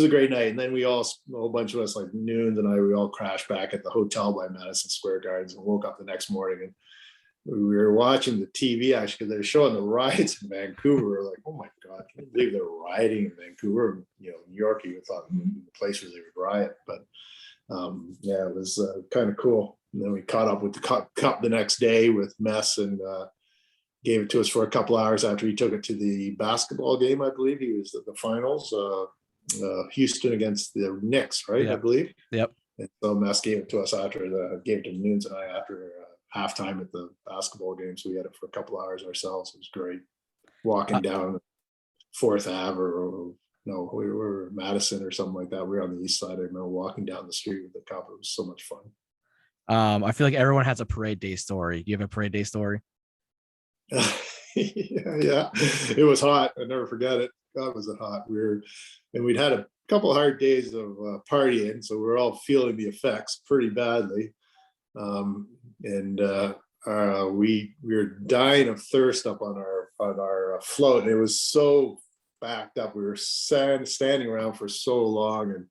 great night. And then a whole bunch of us, like Noons and we all crashed back at the hotel by Madison Square Gardens and woke up the next morning and we were watching the TV actually because they were showing the riots in Vancouver. We were like, oh my God, can you believe they're rioting in Vancouver? New York, you thought the place where they would riot. But yeah, it was kind of cool. And then we caught up with the cup the next day with Mess and gave it to us for a couple hours after he took it to the basketball game, I believe. He was at the finals, Houston against the Knicks, right? Yep. I believe. Yep. And so Mess gave it to us gave it to Noons and I after halftime at the basketball game. So we had it for a couple hours ourselves. It was great. Walking down 4th Ave we were Madison or something like that. We were on the east side. I remember walking down the street with the Cup. It was so much fun. I feel like everyone has a parade day story. Do you have a parade day story? Yeah. It was hot. I never forget it. God, was it hot. We'd had a couple hard days of partying, so we're all feeling the effects pretty badly. And we were dying of thirst up on our float. And it was so backed up. We were standing around for so long, and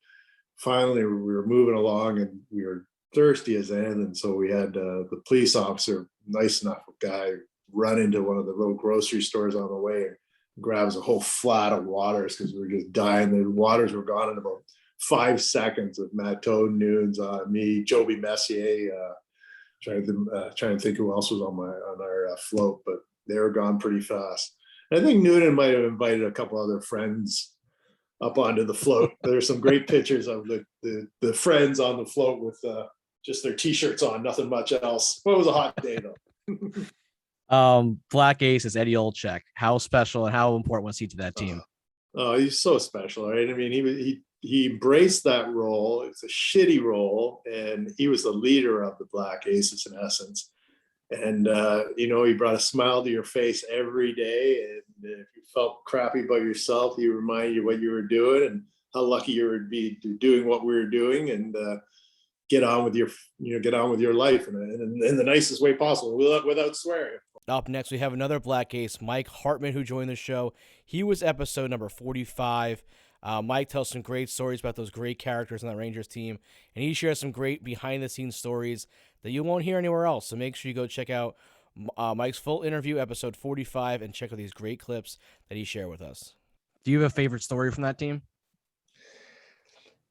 finally we were moving along, and we were thirsty as end. And so we had the police officer, nice enough guy, run into one of the little grocery stores on the way and grabs a whole flat of waters because we were just dying. The waters were gone in about 5 seconds. With Matt Toad, Nunes, me, Joby Messier, trying to think who else was on our float, but they were gone pretty fast. And I think Noonan might have invited a couple other friends up onto the float. There's some great pictures of the friends on the float with just their t-shirts on, nothing much else. Well, it was a hot day though. Black Ace is Eddie Olczyk. How special and how important was he to that team? Oh, he's so special, right? I mean, he embraced that role. It's a shitty role, and he was the leader of the Black Aces in essence. And he brought a smile to your face every day. And if you felt crappy about yourself, he reminded you what you were doing and how lucky you would be doing what we were doing, and get on with your life in the nicest way possible without swearing. Up next, we have another Black Ace, Mike Hartman, who joined the show. He was episode number 45. Mike tells some great stories about those great characters on that Rangers team, and he shares some great behind-the-scenes stories that you won't hear anywhere else. So make sure you go check out Mike's full interview, episode 45, and check out these great clips that he shared with us. Do you have a favorite story from that team?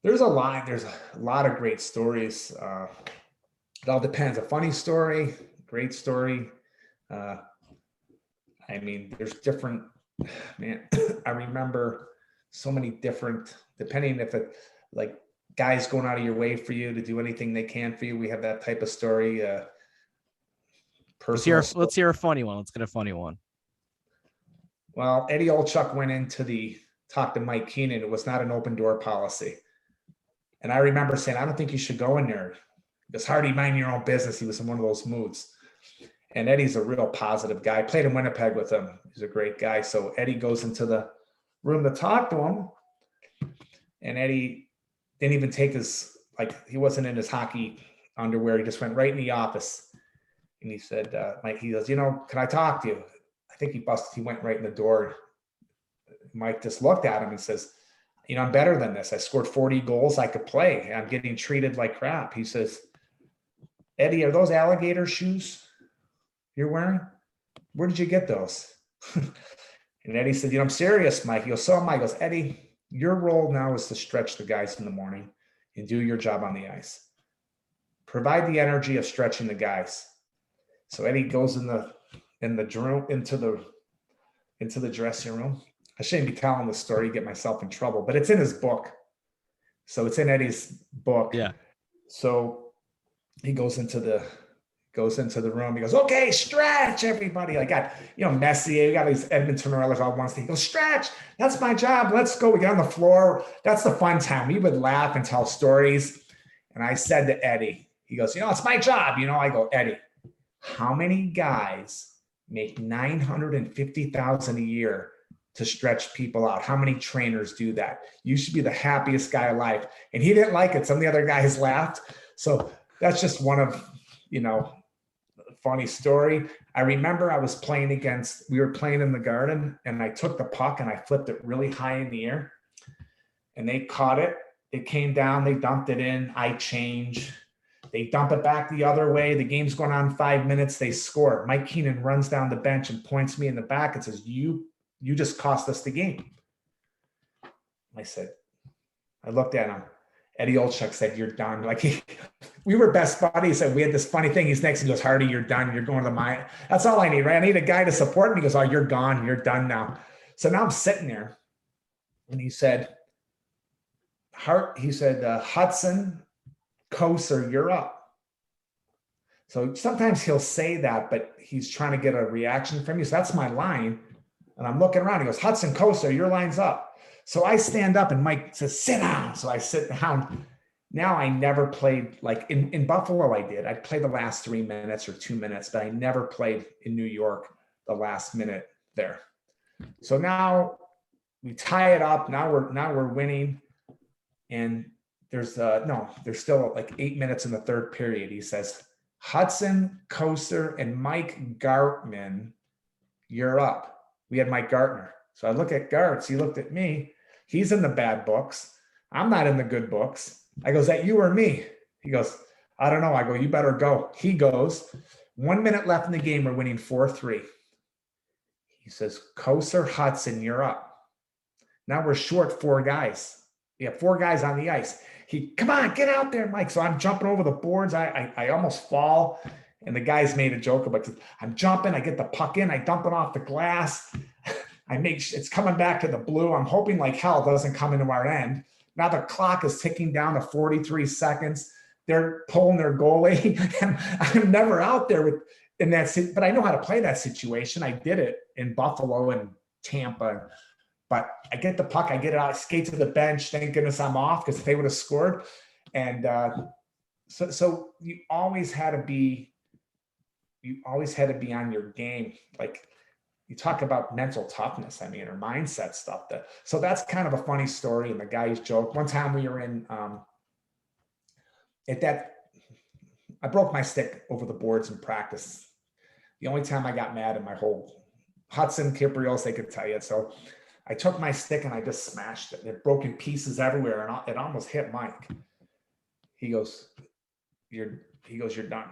There's a lot of great stories. It all depends. A funny story, great story. I mean, there's different, man, I remember so many different, depending if it, like, guys going out of your way for you to do anything they can for you. We have that type of story. Let's hear a funny one. Let's get a funny one. Well, Eddie Olczyk went into talk to Mike Keenan. It was not an open door policy. And I remember saying, I don't think you should go in there. Because Hardy, mind your own business. He was in one of those moods. And Eddie's a real positive guy. I played in Winnipeg with him. He's a great guy. So Eddie goes into the room to talk to him. And Eddie didn't even take he wasn't in his hockey underwear. He just went right in the office. And he said, Mike, he goes, can I talk to you? I think he went right in the door. Mike just looked at him and says, I'm better than this. I scored 40 goals. I could play. I'm getting treated like crap. He says, Eddie, are those alligator shoes you're wearing? Where did you get those? And Eddie said, I'm serious, Mike. He goes, so am I. He goes, Eddie, your role now is to stretch the guys in the morning and do your job on the ice. Provide the energy of stretching the guys. So Eddie goes into the dressing room. I shouldn't be telling this story, get myself in trouble, but it's in his book. So it's in Eddie's book. Yeah. So he goes into the room. He goes, okay, stretch, everybody. I got, Messier, we got these Edmonton Oilers all once. He goes, stretch. That's my job. Let's go. We get on the floor. That's the fun time. We would laugh and tell stories. And I said to Eddie, he goes, it's my job. I go, Eddie, how many guys make $950,000 a year to stretch people out? How many trainers do that? You should be the happiest guy alive. And he didn't like it. Some of the other guys laughed. So that's just one of, funny story. I remember we were playing in the Garden, and I took the puck and I flipped it really high in the air, and they caught it. It came down, they dumped it in. I change. They dump it back the other way. The game's going on 5 minutes. They score. Mike Keenan runs down the bench and points me in the back and says, you just cost us the game. I looked at him. Eddie Olczyk said, you're done. We were best buddies, and we had this funny thing. He's next, he goes, Hardy, you're done. You're going to the mine. That's all I need, right? I need a guy to support me. He goes, oh, you're gone. You're done now. So now I'm sitting there, and he said, Hudson, Koser, you're up. So sometimes he'll say that, but he's trying to get a reaction from you. So that's my line. And I'm looking around. He goes, Hudson, Koser, your line's up. So I stand up, and Mike says, sit down. So I sit down. Now I never played, like in Buffalo I did. I'd play the last 3 minutes or 2 minutes, but I never played in New York the last minute there. So now we tie it up. Now we're winning. And there's still like 8 minutes in the third period. He says, Hudson, Koser, and Mike Gartman, you're up. We had Mike Gartner. So I look at Gartz. He looked at me. He's in the bad books. I'm not in the good books. I go, is that you or me? He goes, I don't know. I go, you better go. He goes, 1 minute left in the game. We're winning 4-3. He says, Koser, Hudson, you're up. Now we're short 4 guys. We have 4 guys on the ice. Come on, get out there, Mike. So I'm jumping over the boards. I almost fall. And the guys made a joke about it. I'm jumping. I get the puck in. I dump it off the glass. It's coming back to the blue. I'm hoping like hell it doesn't come into our end. Now the clock is ticking down to 43 seconds. They're pulling their goalie. And I'm never out there in that. But I know how to play that situation. I did it in Buffalo and Tampa. But I get the puck, I get it out, I skate to the bench. Thank goodness I'm off because they would have scored. And so you always had to be on your game. Like you talk about mental toughness, or mindset stuff. So that's kind of a funny story. And the guy's joke. One time we were in I broke my stick over the boards in practice. The only time I got mad in my whole Hudson, Kypreos, they could tell you. So I took my stick and I just smashed it. It broke in pieces everywhere, and it almost hit Mike. He goes, you're done.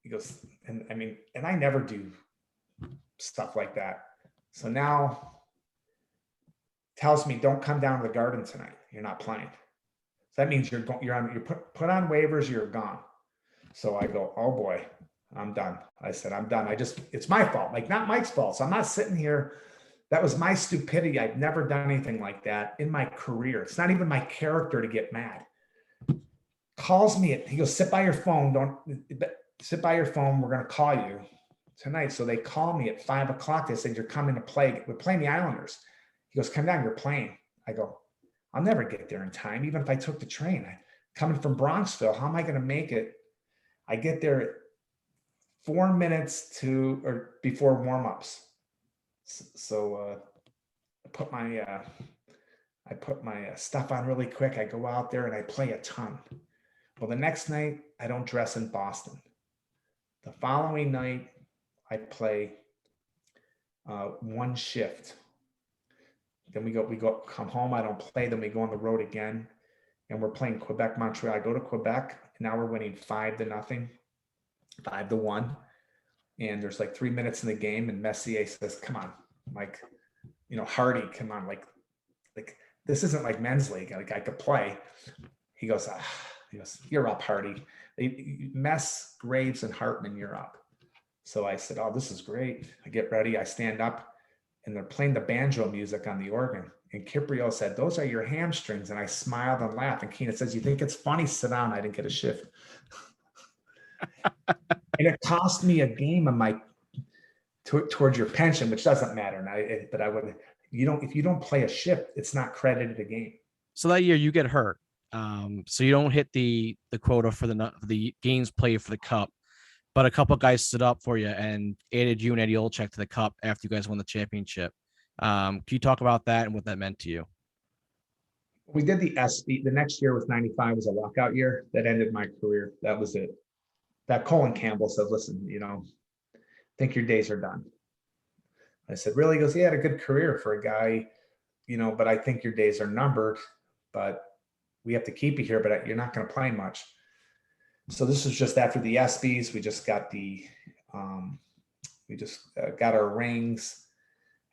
He goes, and I never do stuff like that. So now tells me, don't come down to the Garden tonight. You're not playing. So that means you're put on waivers. You're gone. So I go, oh boy, I'm done. I said, I'm done. It's my fault, like not Mike's fault. So I'm not sitting here. That was my stupidity. I've never done anything like that in my career. It's not even my character to get mad. Calls me. He goes, sit by your phone. Don't sit by your phone. We're going to call you tonight. So they call me at 5:00. They said, you're coming to play. We're playing the Islanders. He goes, come down. You're playing. I go, I'll never get there in time. Even if I took the train, coming from Bronxville, how am I going to make it? I get there 4 minutes before warmups. So I put my stuff on really quick. I go out there and I play a ton. Well, the next night I don't dress in Boston. The following night I play one shift. Then we come home. I don't play. Then we go on the road again, and we're playing Quebec, Montreal. I go to Quebec. And now we're winning 5-0, 5-1. And there's like 3 minutes in the game, and Messier says, come on, Mike, Hardy, come on. Like this isn't like men's league. Like I could play. He goes, you're up, Hardy. Mess, Graves, and Hartman, you're up. So I said, oh, this is great. I get ready. I stand up, and they're playing the banjo music on the organ. And Kypreos said, those are your hamstrings. And I smiled and laughed. And Keenan says, you think it's funny? Sit down. I didn't get a shift. And it cost me a game of my towards your pension, which doesn't matter. But I would, if you don't play a shift, it's not credited a game. So that year you get hurt. So you don't hit the quota for the games played for the cup, but a couple of guys stood up for you and added you and Eddie Olczyk to the cup after you guys won the championship. Can you talk about that and what that meant to you? We did the SB. The next year was 95 was a lockout year that ended my career. That was it. That Colin Campbell said, listen, I think your days are done. I said, really? He goes, he had a good career for a guy, but I think your days are numbered, but we have to keep you here, but you're not going to play much. So this was just after the ESPYs. We just got got our rings.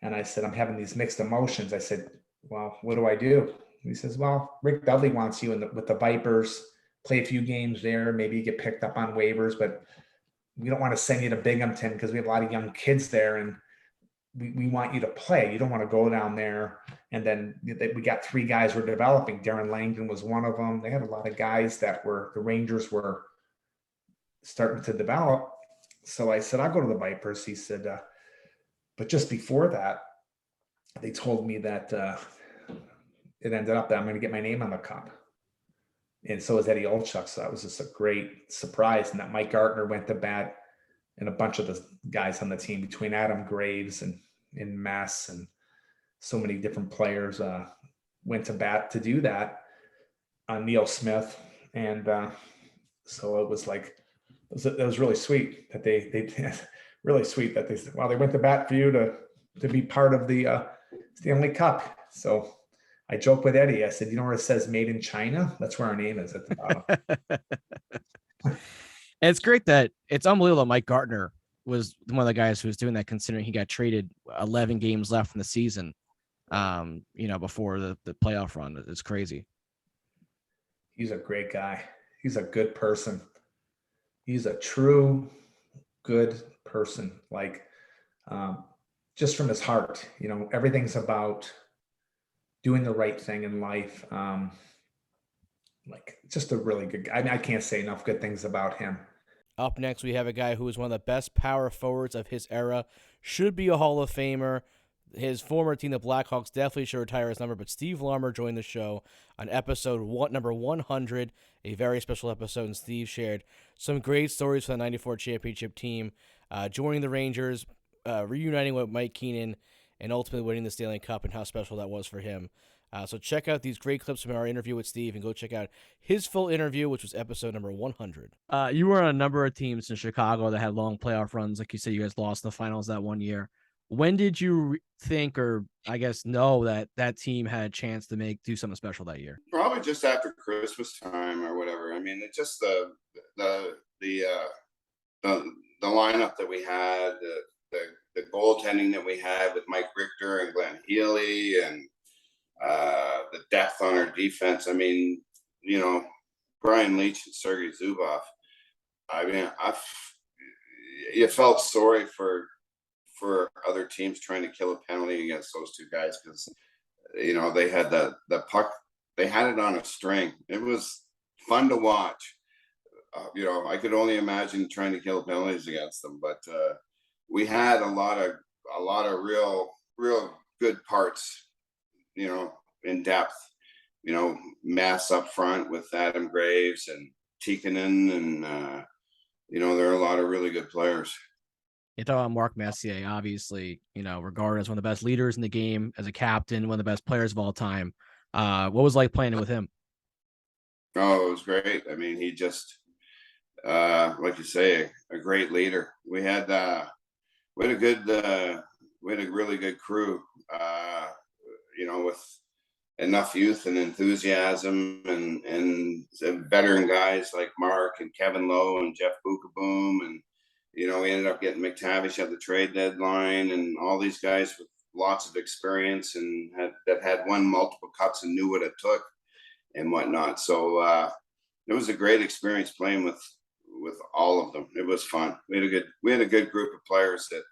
And I said, I'm having these mixed emotions. I said, well, what do I do? He says, well, Rick Dudley wants you with the Vipers, play a few games there. Maybe you get picked up on waivers, but we don't want to send you to Binghamton because we have a lot of young kids there, and we want you to play. You don't want to go down there. And then we got 3 guys we're developing. Darren Langdon was one of them. They had a lot of guys that the Rangers were starting to develop. So I said, I'll go to the Vipers. He said, but just before that, they told me that it ended up that I'm going to get my name on the cup. And so is Eddie Olczyk. So that was just a great surprise. And that Mike Gartner went to bat, and a bunch of the guys on the team between Adam Graves and Mess and so many different players went to bat to do that on Neil Smith. And so it was like That was really sweet that they really sweet that they said, well, they went to bat for you to be part of the Stanley Cup. So I joked with Eddie. I said, you know where it says "Made in China"? That's where our name is at the bottom. And it's great that it's unbelievable. Mike Gartner was one of the guys who was doing that, considering he got traded 11 games left in the season. Before the playoff run. It's crazy. He's a great guy. He's a good person. He's a true good person. Like, just from his heart, everything's about doing the right thing in life. Like, just a really good guy. I can't say enough good things about him. Up next, we have a guy who is one of the best power forwards of his era, should be a Hall of Famer. His former team, the Blackhawks, definitely should retire his number, but Steve Larmer joined the show on number 100, a very special episode, and Steve shared some great stories for the 94 championship team, joining the Rangers, reuniting with Mike Keenan, and ultimately winning the Stanley Cup, and how special that was for him. So check out these great clips from our interview with Steve, and go check out his full interview, which was episode number 100. You were on a number of teams in Chicago that had long playoff runs. Like you said, you guys lost in the finals that one year. When did you think, or I guess know, that team had a chance to do something special that year? Probably just after Christmas time or whatever. I mean, it's just the lineup that we had, the goaltending that we had with Mike Richter and Glenn Healy, and the depth on our defense. I mean, Brian Leach and Sergei Zubov. I mean, you felt sorry for other teams trying to kill a penalty against those two guys, because they had the puck, they had it on a string. It was fun to watch. I could only imagine trying to kill penalties against them, but we had a lot of real good parts, in depth. Mass up front with Adam Graves and Tikkanen, and there are a lot of really good players. You talk about Mark Messier, obviously, regarded as one of the best leaders in the game, as a captain, one of the best players of all time. What was it like playing with him? Oh, it was great. I mean, he just, like you say, a great leader. We had a really good crew, with enough youth and enthusiasm, and veteran guys like Mark and Kevin Lowe and Jeff Bukaboom, and we ended up getting McTavish at the trade deadline, and all these guys with lots of experience and had won multiple cups and knew what it took and whatnot. So it was a great experience playing with all of them. It was fun. We had a good group of players that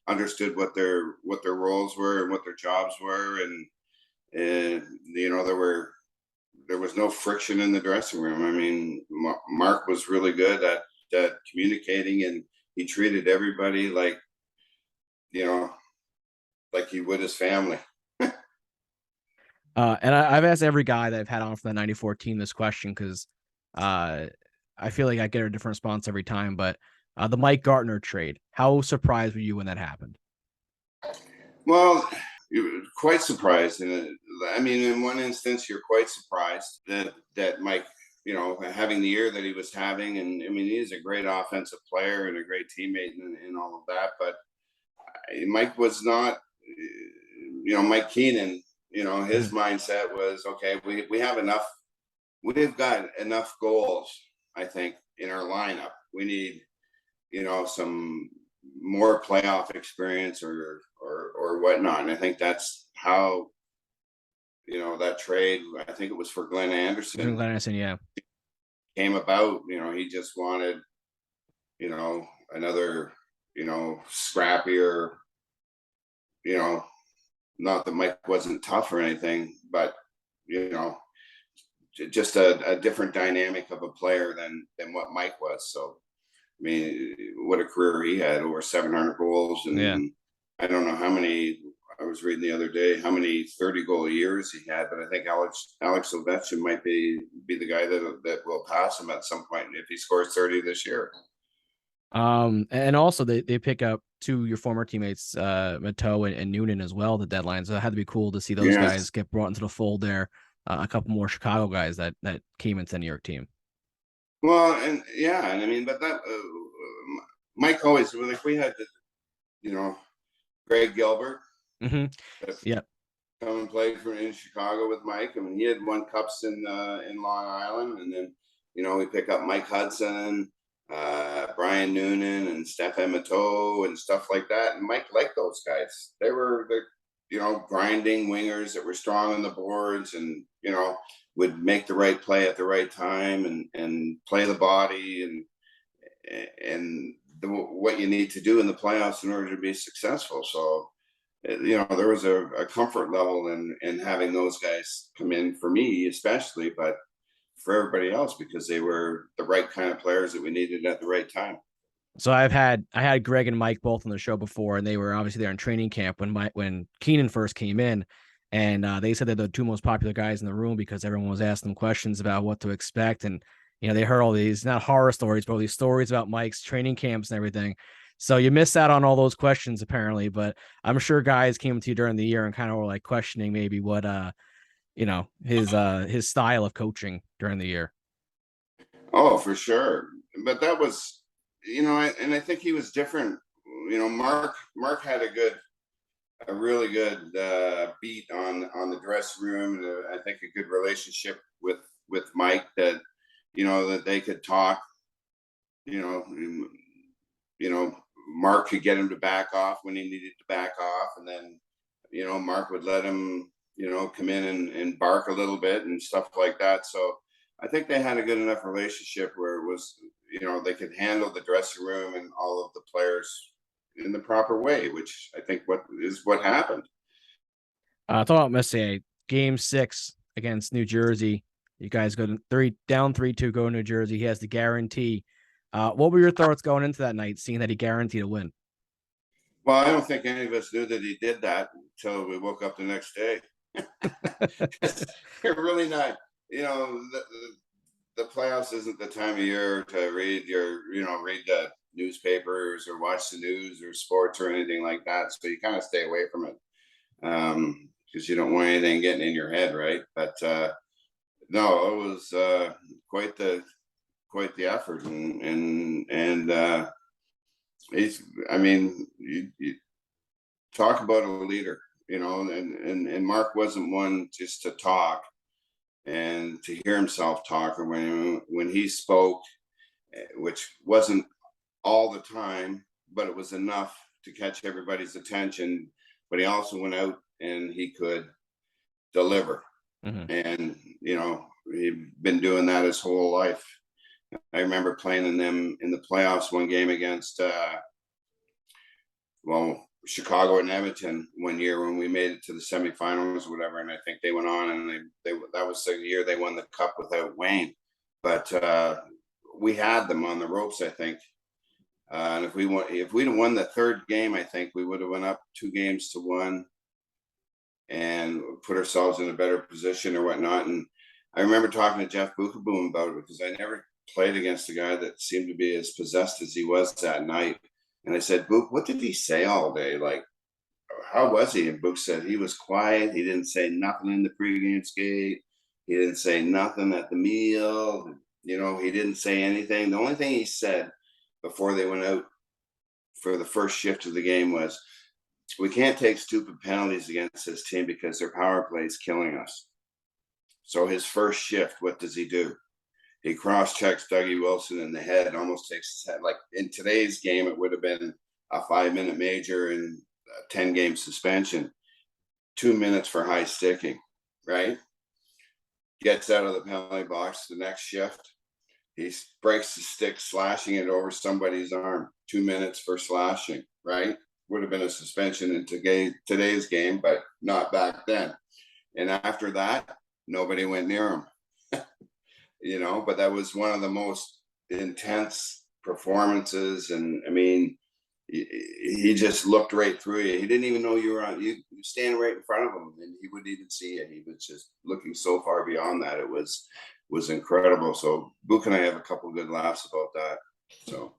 understood what their roles were and what their jobs were, and there was no friction in the dressing room. I mean, Mark was really good at communicating, and he treated everybody like he would his family. And I've asked every guy that I've had on from the 94 team this question, because I feel like I get a different response every time. But the Mike Gartner trade, how surprised were you when that happened? Well, quite surprised. I mean, in one instance, you're quite surprised that Mike, having the year that he was having, and I mean, he's a great offensive player and a great teammate and all of that. But Mike was not, Mike Keenan, his mindset was, okay, we have enough, we've got enough goals, I think, in our lineup. We need, some more playoff experience or whatnot. And I think that's how, that trade, I think it was for Glenn Anderson. Glenn Anderson, yeah. Came about. He just wanted, another, scrappier, not that Mike wasn't tough or anything, but, just a different dynamic of a player than what Mike was. So, I mean, what a career he had, over 700 goals. And yeah. I don't know how many, I was reading the other day, how many 30-goal years he had, but I think Alex Ovechkin might be the guy that will pass him at some point if he scores 30 this year. And also they pick up two of your former teammates, Mateau and Noonan as well, the deadline. So it had to be cool to see those guys get brought into the fold there. A couple more Chicago guys that came into the New York team. Well, and yeah, and I mean, but that Mike always, like, we had, Greg Gilbert Mm-hmm. Yeah. come and played in Chicago with Mike. I mean, he had won cups in Long Island, and then we pick up Mike Hudson, Brian Noonan, and Stefan Matteau and stuff like that. And Mike liked those guys. They were grinding wingers that were strong on the boards, and would make the right play at the right time, and play the body, and what you need to do in the playoffs in order to be successful. So there was a comfort level in having those guys come in, for me especially, but for everybody else, because they were the right kind of players that we needed at the right time. So I had Greg and Mike both on the show before, and they were obviously there in training camp when Keenan first came in, and they said they're the two most popular guys in the room because everyone was asking them questions about what to expect, and they heard all these, not horror stories, but all these stories about Mike's training camps and everything. So you missed out on all those questions apparently, but I'm sure guys came to you during the year and kind of were like questioning maybe what his style of coaching during the year. Oh, for sure. But that was, and I think he was different. Mark had a really good beat on the dressing room, and I think a good relationship with Mike, that that they could talk. Mark could get him to back off when he needed to back off, and then Mark would let him come in and bark a little bit and stuff like that. So I think they had a good enough relationship where it was, they could handle the dressing room and all of the players in the proper way, which I think what happened. I thought about missing Game 6 against New Jersey. You guys go down 3-2, go to New Jersey. He has the guarantee. What were your thoughts going into that night, seeing that he guaranteed a win? Well, I don't think any of us knew that he did that until we woke up the next day. You're really not, the playoffs isn't the time of year to read the newspapers or watch the news or sports or anything like that. So you kind of stay away from it, because you don't want anything getting in your head, right? But no, it was quite the effort, and you talk about a leader, and Mark wasn't one just to talk and to hear himself talk, or when he spoke, which wasn't all the time, but it was enough to catch everybody's attention. But he also went out and he could deliver. Mm-hmm. And he'd been doing that his whole life. I remember playing them in the playoffs one game against Chicago and Edmonton one year when we made it to the semifinals or whatever, and I think they went on and they that was the year they won the cup without Wayne. But we had them on the ropes, I think. And if we'd have won the third game, I think we would have went up 2-1 and put ourselves in a better position or whatnot. And I remember talking to Jeff Bukaboom about it, because I never played against a guy that seemed to be as possessed as he was that night. And I said, Book, what did he say all day? Like, how was he? And Book said he was quiet. He didn't say nothing in the pregame skate. He didn't say nothing at the meal. He didn't say anything. The only thing he said before they went out for the first shift of the game was, we can't take stupid penalties against this team because their power play is killing us. So his first shift, what does he do? He cross-checks Dougie Wilson in the head, almost takes his head. Like in today's game, it would have been a 5-minute major and a 10-game suspension, 2 minutes for high sticking, right? Gets out of the penalty box the next shift. He breaks the stick, slashing it over somebody's arm, 2 minutes for slashing, right? Would have been a suspension in today's game, but not back then. And after that, nobody went near him. But that was one of the most intense performances. And I mean, he just looked right through you. He didn't even know you were on. You stand right in front of him, and he wouldn't even see you. He was just looking so far beyond that. It was incredible. So Book and I have a couple of good laughs about that. So,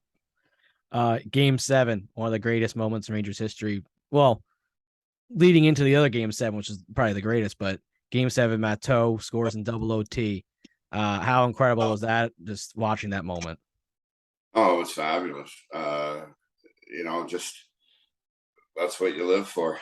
Game 7, one of the greatest moments in Rangers history. Well, leading into the other Game 7, which is probably the greatest, but Game 7, Matteau scores in double OT. How incredible was that? Just watching that moment. Oh, it was fabulous. Just that's what you live for,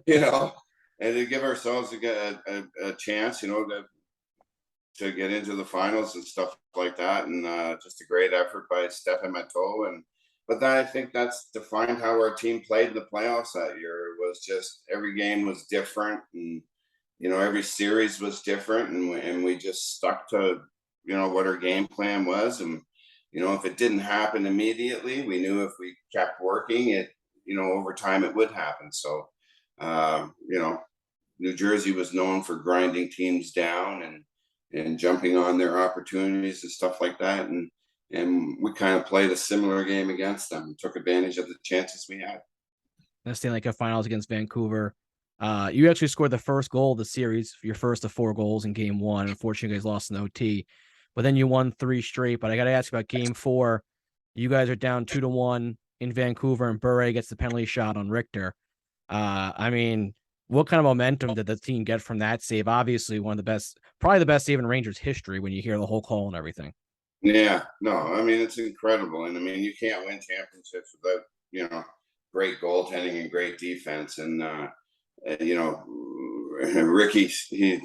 you know, and to give ourselves a chance, to get into the finals and stuff like that. And just a great effort by Stefan Matteau. But I think that's defined how our team played in the playoffs that year. It was just every game was different, and every series was different, and we just stuck to what our game plan was. And if it didn't happen immediately, we knew if we kept working it, over time it would happen. So New Jersey was known for grinding teams down and jumping on their opportunities and stuff like that. And we kind of played a similar game against them and took advantage of the chances we had. The Stanley Cup Finals against Vancouver. You actually scored the first goal of the series, your first of 4 goals in game 1. Unfortunately, you guys lost in OT, but then you won 3 straight. But I got to ask about game 4. You guys are down 2-1 in Vancouver, and Bure gets the penalty shot on Richter. What kind of momentum did the team get from that save? Obviously, one of the best, probably the best save in Rangers history when you hear the whole call and everything. Yeah, no, it's incredible. And you can't win championships without, great goaltending and great defense. And, Ricky, he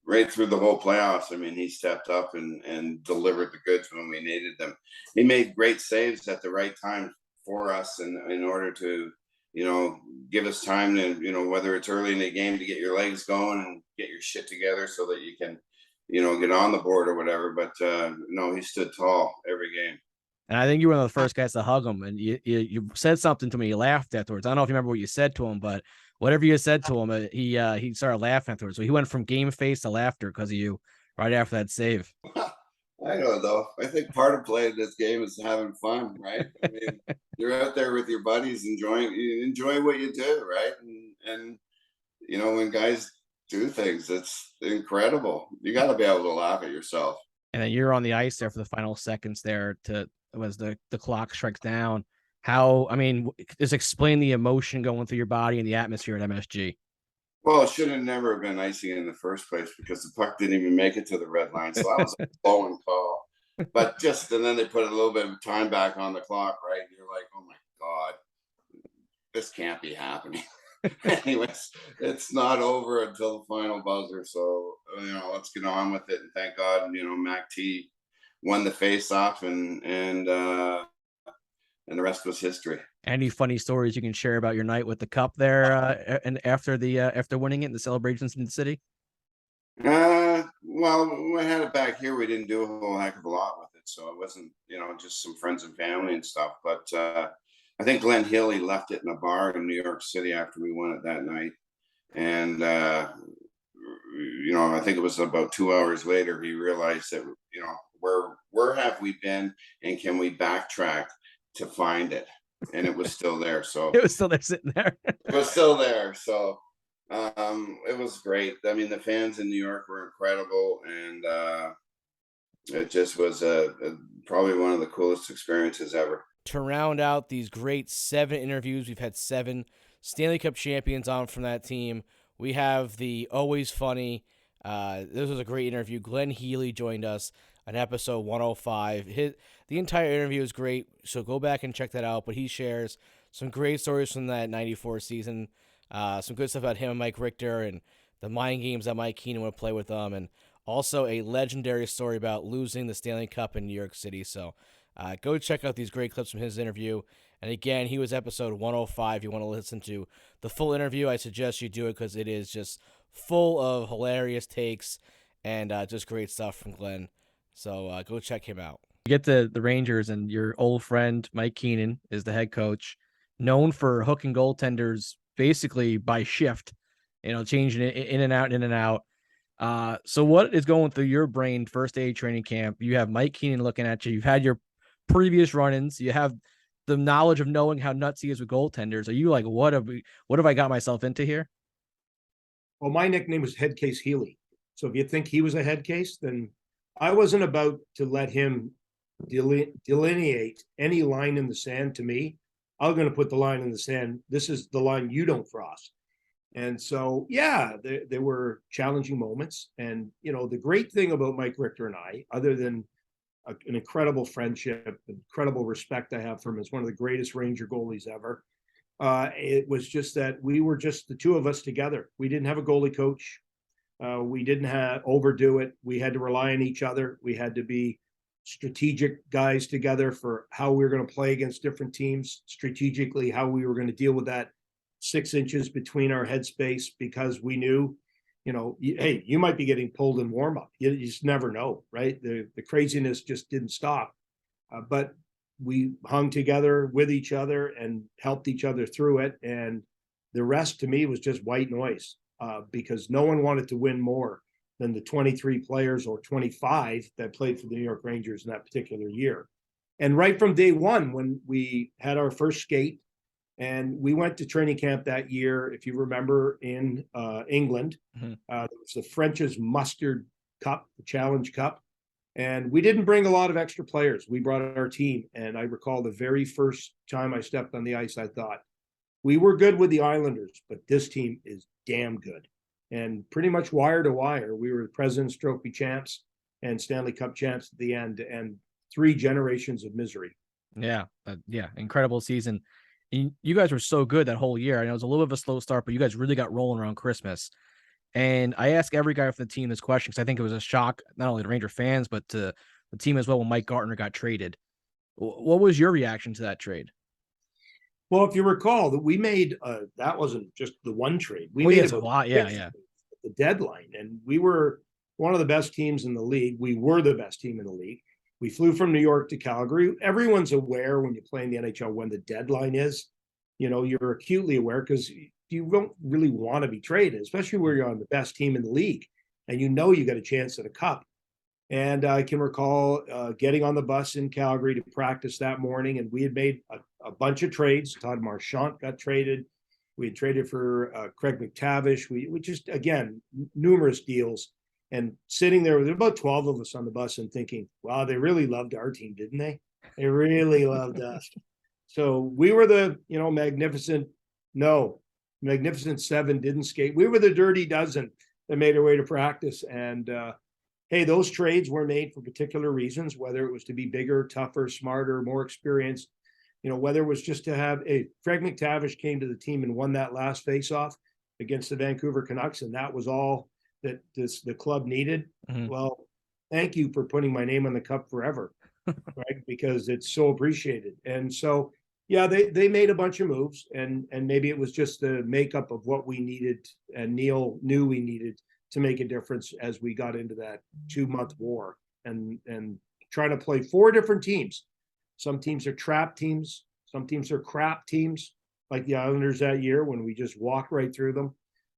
right through the whole playoffs, he stepped up and delivered the goods when we needed them. He made great saves at the right time for us in order to, give us time to, whether it's early in the game to get your legs going and get your shit together so that you can, get on the board or whatever. But no, he stood tall every game. And I think you were one of the first guys to hug him. And you said something to me. You laughed afterwards. I don't know if you remember what you said to him, but whatever you said to him, he started laughing afterwards. So he went from game face to laughter because of you right after that save. I don't know. I think part of playing this game is having fun, right? You're out there with your buddies, enjoy what you do, right? And when guys do things, it's incredible. You got to be able to laugh at yourself. And then you're on the ice there for the final seconds there as the clock strikes down. Just explain the emotion going through your body and the atmosphere at MSG. Well, it should have never been icing in the first place because the puck didn't even make it to the red line. So that was a blowing call. But and then they put a little bit of time back on the clock, right? And you're like, oh my God, this can't be happening. Anyways, it's not over until the final buzzer. So, let's get on with it. And thank God, Mac T won the face-off and the rest was history. Any funny stories you can share about your night with the cup there and after winning it and the celebrations in the city? Well, when we had it back here, we didn't do a whole heck of a lot with it. So it wasn't, just some friends and family and stuff. But I think Glenn Healy left it in a bar in New York City after we won it that night. And, I think it was about 2 hours later, he realized that, where have we been and can we backtrack to find it? And it was still there. So it was still there sitting there. It was still there. So it was great. The fans in New York were incredible. And it just was probably one of the coolest experiences ever. To round out these great 7 interviews, we've had 7 Stanley Cup champions on from that team. We have the always funny, this was a great interview. Glenn Healy joined us on episode 105. The entire interview is great, so go back and check that out. But he shares some great stories from that 94 season, some good stuff about him and Mike Richter and the mind games that Mike Keenan would play with them, and also a legendary story about losing the Stanley Cup in New York City. So go check out these great clips from his interview. And again, he was episode 105. You want to listen to the full interview, I suggest you do it because it is just full of hilarious takes and just great stuff from Glenn. So go check him out. You get to the Rangers, and your old friend Mike Keenan is the head coach, known for hooking goaltenders basically by shift, changing it in and out. So what is going through your brain first day of training camp? You have Mike Keenan looking at you. You've had your previous run-ins. You have the knowledge of knowing how nuts he is with goaltenders. Are you like, what have I got myself into here? Well, my nickname was Head Case Healy. So if you think he was a head case, then I wasn't about to let him delineate any line in the sand to me. I'm going to put the line in the sand. This is the line you don't cross. And so, yeah, there were challenging moments. And, the great thing about Mike Richter and I, other than an incredible friendship, incredible respect I have for him as one of the greatest Ranger goalies ever, it was just that we were just the two of us together. We didn't have a goalie coach. We didn't overdo it. We had to rely on each other. We had to be strategic guys together for how we were going to play against different teams, strategically how we were going to deal with that 6 inches between our headspace, because we knew, hey, you might be getting pulled in warm up. You just never know, right? The craziness just didn't stop. But we hung together with each other and helped each other through it. And the rest to me was just white noise, because no one wanted to win more than the 23 players or 25 that played for the New York Rangers in that particular year. And right from day one, when we had our first skate, and we went to training camp that year, if you remember, in England. There was the French's Mustard Cup, the Challenge Cup. And we didn't bring a lot of extra players. We brought our team. And I recall the very first time I stepped on the ice, I thought, we were good with the Islanders, but this team is damn good. And pretty much wire to wire, we were the President's Trophy champs and Stanley Cup champs at the end, and 3 generations of misery. Yeah. Incredible season. And you guys were so good that whole year. I know it was a little bit of a slow start, but you guys really got rolling around Christmas. And I ask every guy from the team this question because I think it was a shock, not only to Ranger fans, but to the team as well when Mike Gartner got traded. What was your reaction to that trade? Well, if you recall, that we made that wasn't just the one trade. We made a lot. Yeah. The deadline, and we were one of the best teams in the league. We were the best team in the league. We flew from New York to Calgary. Everyone's aware when you play in the NHL when the deadline is. You're acutely aware because you don't really want to be traded, especially where you're on the best team in the league and you got a chance at a cup. And I can recall getting on the bus in Calgary to practice that morning, and we had made a bunch of trades. Todd Marchant got traded. We had traded for Craig McTavish. We just, again, numerous deals. And sitting there with about 12 of us on the bus and thinking, wow, they really loved our team, didn't they? They really loved us. So we were the, Magnificent Seven didn't skate. We were the Dirty Dozen that made our way to practice. And hey, those trades were made for particular reasons, whether it was to be bigger, tougher, smarter, more experienced, whether it was just to have Craig McTavish came to the team and won that last faceoff against the Vancouver Canucks. And that was all that the club needed. Mm-hmm. Well, thank you for putting my name on the cup forever, right? Because it's so appreciated. And so, yeah, they made a bunch of moves, and maybe it was just the makeup of what we needed, and Neil knew we needed to make a difference as we got into that 2-month war and trying to play 4 different teams. Some teams are trap teams, some teams are crap teams, like the Islanders that year when we just walked right through them.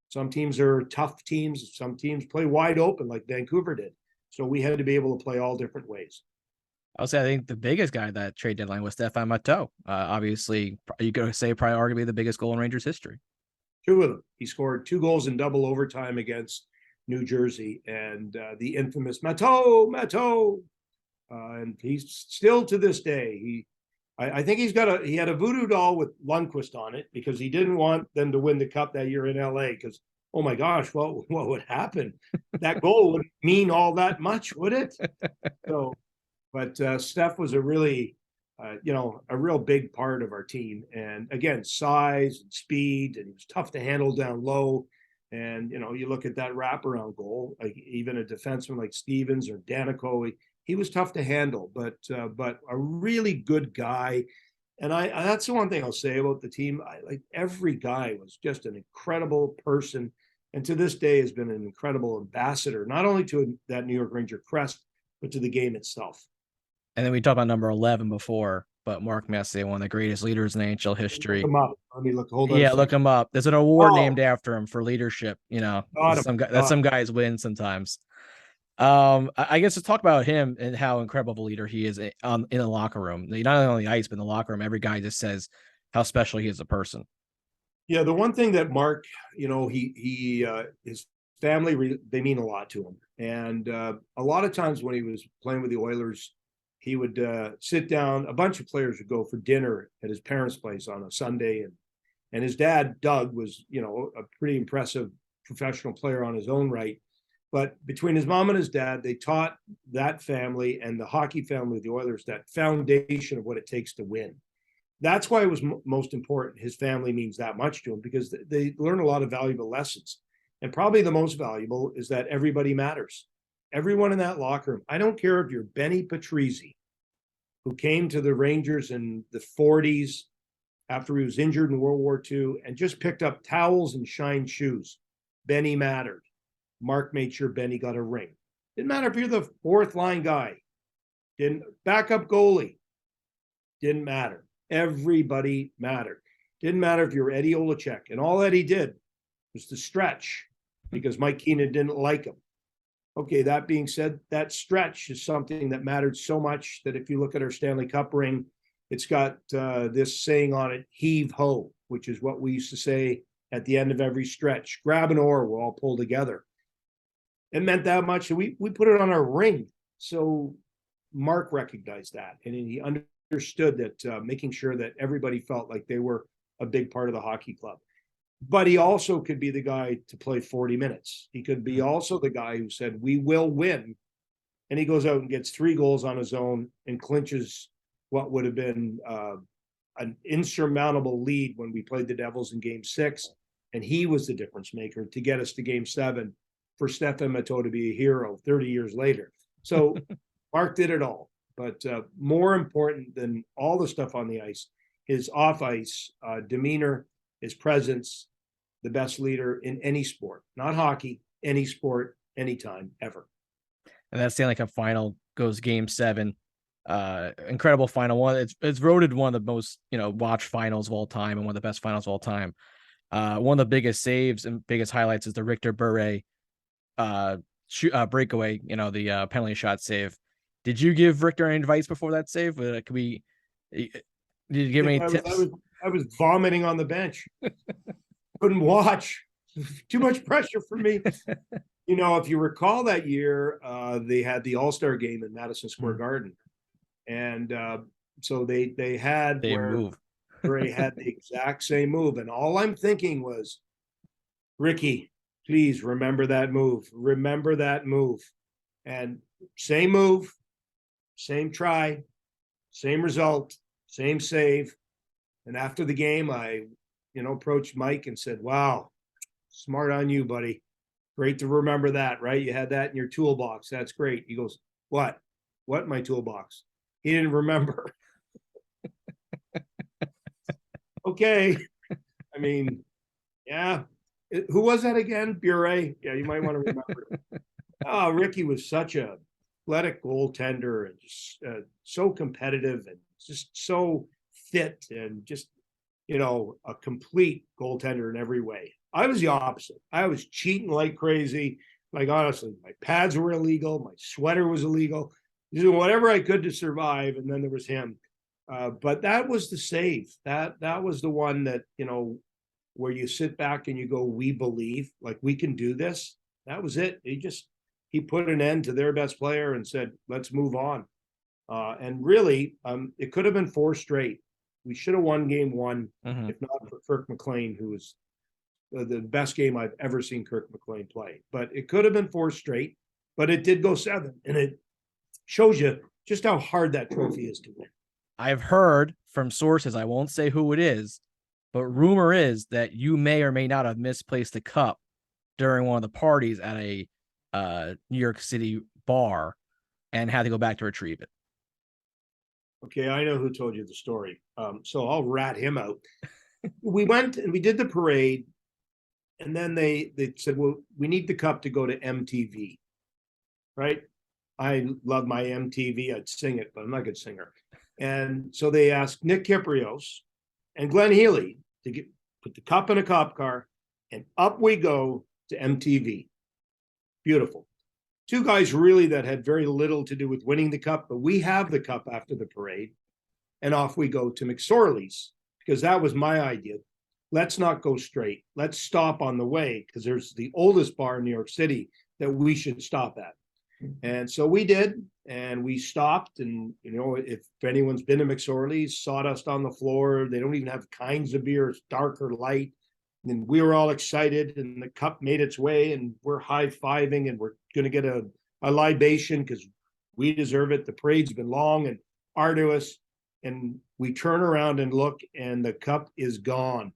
Some teams are tough teams. Some teams play wide open like Vancouver did. So we had to be able to play all different ways. I think the biggest guy that trade deadline was Stefan Matteau. Obviously, you could say probably arguably the biggest goal in Rangers history. 2 of them. He scored 2 goals in double overtime against New Jersey, and the infamous Matteau. And he's still to this day. I think he had a voodoo doll with Lundqvist on it because he didn't want them to win the cup that year in LA because, oh my gosh, what would happen? That goal wouldn't mean all that much, would it? So, but Steph was a really, a real big part of our team. And again, size and speed, and he was tough to handle down low. And, you look at that wraparound goal, like even a defenseman like Stevens or Danico, he was tough to handle, but a really good guy. And that's the one thing I'll say about the team. Like every guy was just an incredible person. And to this day has been an incredible ambassador, not only to that New York Ranger crest, but to the game itself. And then we talked about number 11 before, but Mark Messier, one of the greatest leaders in NHL history. Look him up. Let me hold on. Yeah, look him up. There's an award named after him for leadership. Some guys win sometimes. I guess to talk about him and how incredible of a leader he is in the locker room. Not only on the ice, but in the locker room, every guy just says how special he is as a person. Yeah, the one thing that Mark, his family, they mean a lot to him. And a lot of times when he was playing with the Oilers, he would sit down. A bunch of players would go for dinner at his parents' place on a Sunday, And his dad, Doug, was, a pretty impressive professional player on his own right. But between his mom and his dad, they taught that family and the hockey family of the Oilers that foundation of what it takes to win. That's why it was most important. His family means that much to him, because they learn a lot of valuable lessons. And probably the most valuable is that everybody matters. Everyone in that locker room. I don't care if you're Benny Patrizzi, who came to the Rangers in the 40s after he was injured in World War II and just picked up towels and shined shoes. Benny mattered. Mark made sure Benny got a ring. Didn't matter if you're the fourth line guy. Didn't backup goalie. Didn't matter. Everybody mattered. Didn't matter if you were Eddie Olczyk. And all Eddie did was to stretch because Mike Keenan didn't like him. Okay, that being said, that stretch is something that mattered so much that if you look at our Stanley Cup ring, it's got this saying on it, heave ho, which is what we used to say at the end of every stretch. Grab an oar, we'll all pull together. It meant that much. So we put it on our ring. So Mark recognized that, and he understood that making sure that everybody felt like they were a big part of the hockey club. But he also could be the guy to play 40 minutes. He could be also the guy who said, we will win. And he goes out and gets 3 goals on his own and clinches what would have been an insurmountable lead when we played the Devils in Game 6. And he was the difference maker to get us to Game 7 for Stefan Matteau to be a hero 30 years later. So Mark did it all. But more important than all the stuff on the ice, his off-ice demeanor, his presence, the best leader in any sport, not hockey, any sport, anytime, ever. And that Stanley Cup final goes Game 7. Incredible final one. It's voted one of the most watched finals of all time and one of the best finals of all time. One of the biggest saves and biggest highlights is the Richter Bure breakaway. The penalty shot save. Did you give Richter any advice before that save? Did you give any tips? I was vomiting on the bench. Couldn't watch. Too much pressure for me. If you recall that year, they had the All-Star game in Madison Square Garden. And so they move. Ray had the exact same move. And all I'm thinking was, Ricky, please remember that move. Remember that move. And same move, same try, same result, same save. And after the game, I, approached Mike and said, wow, smart on you, buddy. Great to remember that, right? You had that in your toolbox. That's great. He goes, what? What, my toolbox? He didn't remember. Okay. I mean, yeah. Who was that again? Bure? Yeah, you might want to remember. Oh, Ricky was such a athletic goaltender and just so competitive and just so fit and just, a complete goaltender in every way. I was the opposite. I was cheating like crazy. Like, honestly, my pads were illegal. My sweater was illegal. Doing whatever I could to survive. And then there was him. But that was the save. That was the one that, where you sit back and you go, we believe, like we can do this. That was it. He put an end to their best player and said, let's move on. And really, it could have been 4 straight. We should have won Game 1, if not for Kirk McLean, who was the best game I've ever seen Kirk McLean play. But it could have been 4 straight, but it did go 7. And it shows you just how hard that trophy is to win. I've heard from sources, I won't say who it is, but rumor is that you may or may not have misplaced the cup during one of the parties at a New York City bar and had to go back to retrieve it. Okay, I know who told you the story. So I'll rat him out. We went and we did the parade, and then they said, well, we need the cup to go to MTV, right? I love my MTV. I'd sing it, but I'm not a good singer. And so they asked Nick Kypreos and Glenn Healy to put the cup in a cop car, and up we go to MTV. Beautiful. 2 guys really that had very little to do with winning the cup, but we have the cup after the parade, and off we go to McSorley's, because that was my idea. Let's not go straight. Let's stop on the way, because there's the oldest bar in New York City that we should stop at. And so we did, and we stopped. And, you know, if anyone's been to McSorley's, sawdust on the floor, they don't even have kinds of beer, it's dark or light. And we were all excited, and the cup made its way, and we're high-fiving, and we're going to get a libation because we deserve it. The parade's been long and arduous. And we turn around and look, and the cup is gone.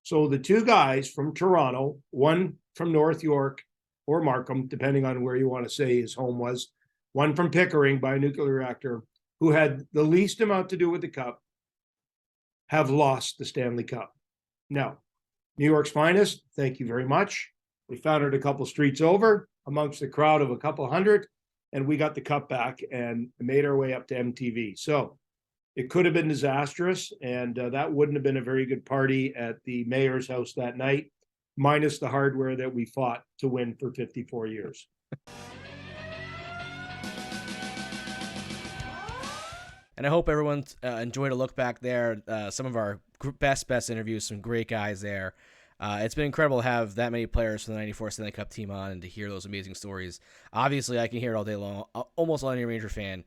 So the two guys from Toronto, one from North York or Markham, depending on where you want to say his home was, one from Pickering by a nuclear reactor, who had the least amount to do with the cup, have lost the Stanley Cup. Now, New York's finest, thank you very much. We found it a couple streets over amongst a crowd of a couple hundred, and we got the cup back and made our way up to MTV. So it could have been disastrous, and that wouldn't have been a very good party at the mayor's house that night, minus the hardware that we fought to win for 54 years. And I hope everyone enjoyed a look back there. Some of our best interviews, some great guys there. It's been incredible to have that many players from the 94 Stanley Cup team on and to hear those amazing stories. Obviously, I can hear it all day long. Almost any Ranger fan,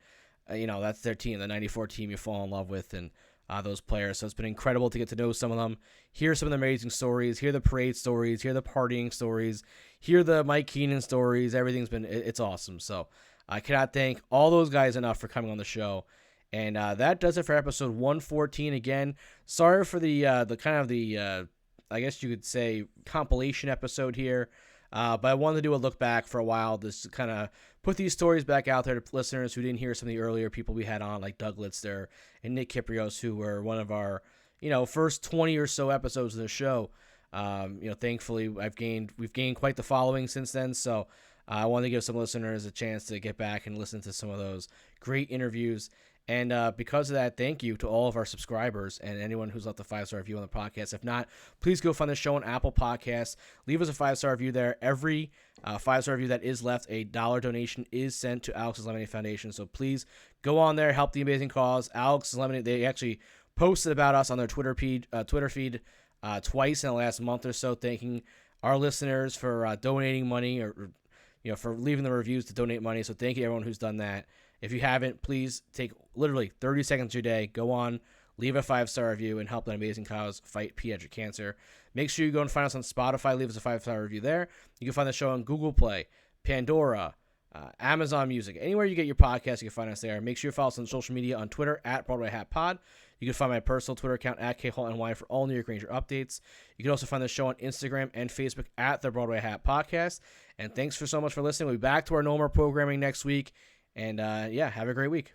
that's their team, the 94 team you fall in love with, and those players. So it's been incredible to get to know some of them, hear some of the amazing stories, hear the parade stories, hear the partying stories, hear the Mike Keenan stories. It's awesome. So I cannot thank all those guys enough for coming on the show. And that does it for episode 114. Again, sorry for the I guess you could say compilation episode here. But I wanted to do a look back for a while, just to kind of put these stories back out there to listeners who didn't hear some of the earlier people we had on, like Doug Lidster and Nick Kypreos, who were one of our, first 20 or so episodes of the show. Thankfully we've gained quite the following since then. So I want to give some listeners a chance to get back and listen to some of those great interviews. And because of that, thank you to all of our subscribers and anyone who's left a 5-star review on the podcast. If not, please go find the show on Apple Podcasts. Leave us a 5-star review there. Every 5-star review that is left, $1 donation is sent to Alex's Lemonade Foundation. So please go on there, help the amazing cause. Alex's Lemonade, they actually posted about us on their Twitter feed twice in the last month or so, thanking our listeners for donating money or for leaving the reviews to donate money. So thank you everyone who's done that. If you haven't, please take literally 30 seconds of your day, go on, leave a 5-star review, and help that amazing cause fight pediatric cancer. Make sure you go and find us on Spotify, leave us a 5-star review there. You can find the show on Google Play, Pandora, Amazon Music, anywhere you get your podcast, you can find us there. Make sure you follow us on social media on Twitter at Broadway Hat Pod. You can find my personal Twitter account at KHallNY for all New York Ranger updates. You can also find the show on Instagram and Facebook at the Broadway Hat Podcast. And thanks so much for listening. We'll be back to our normal programming next week. And have a great week.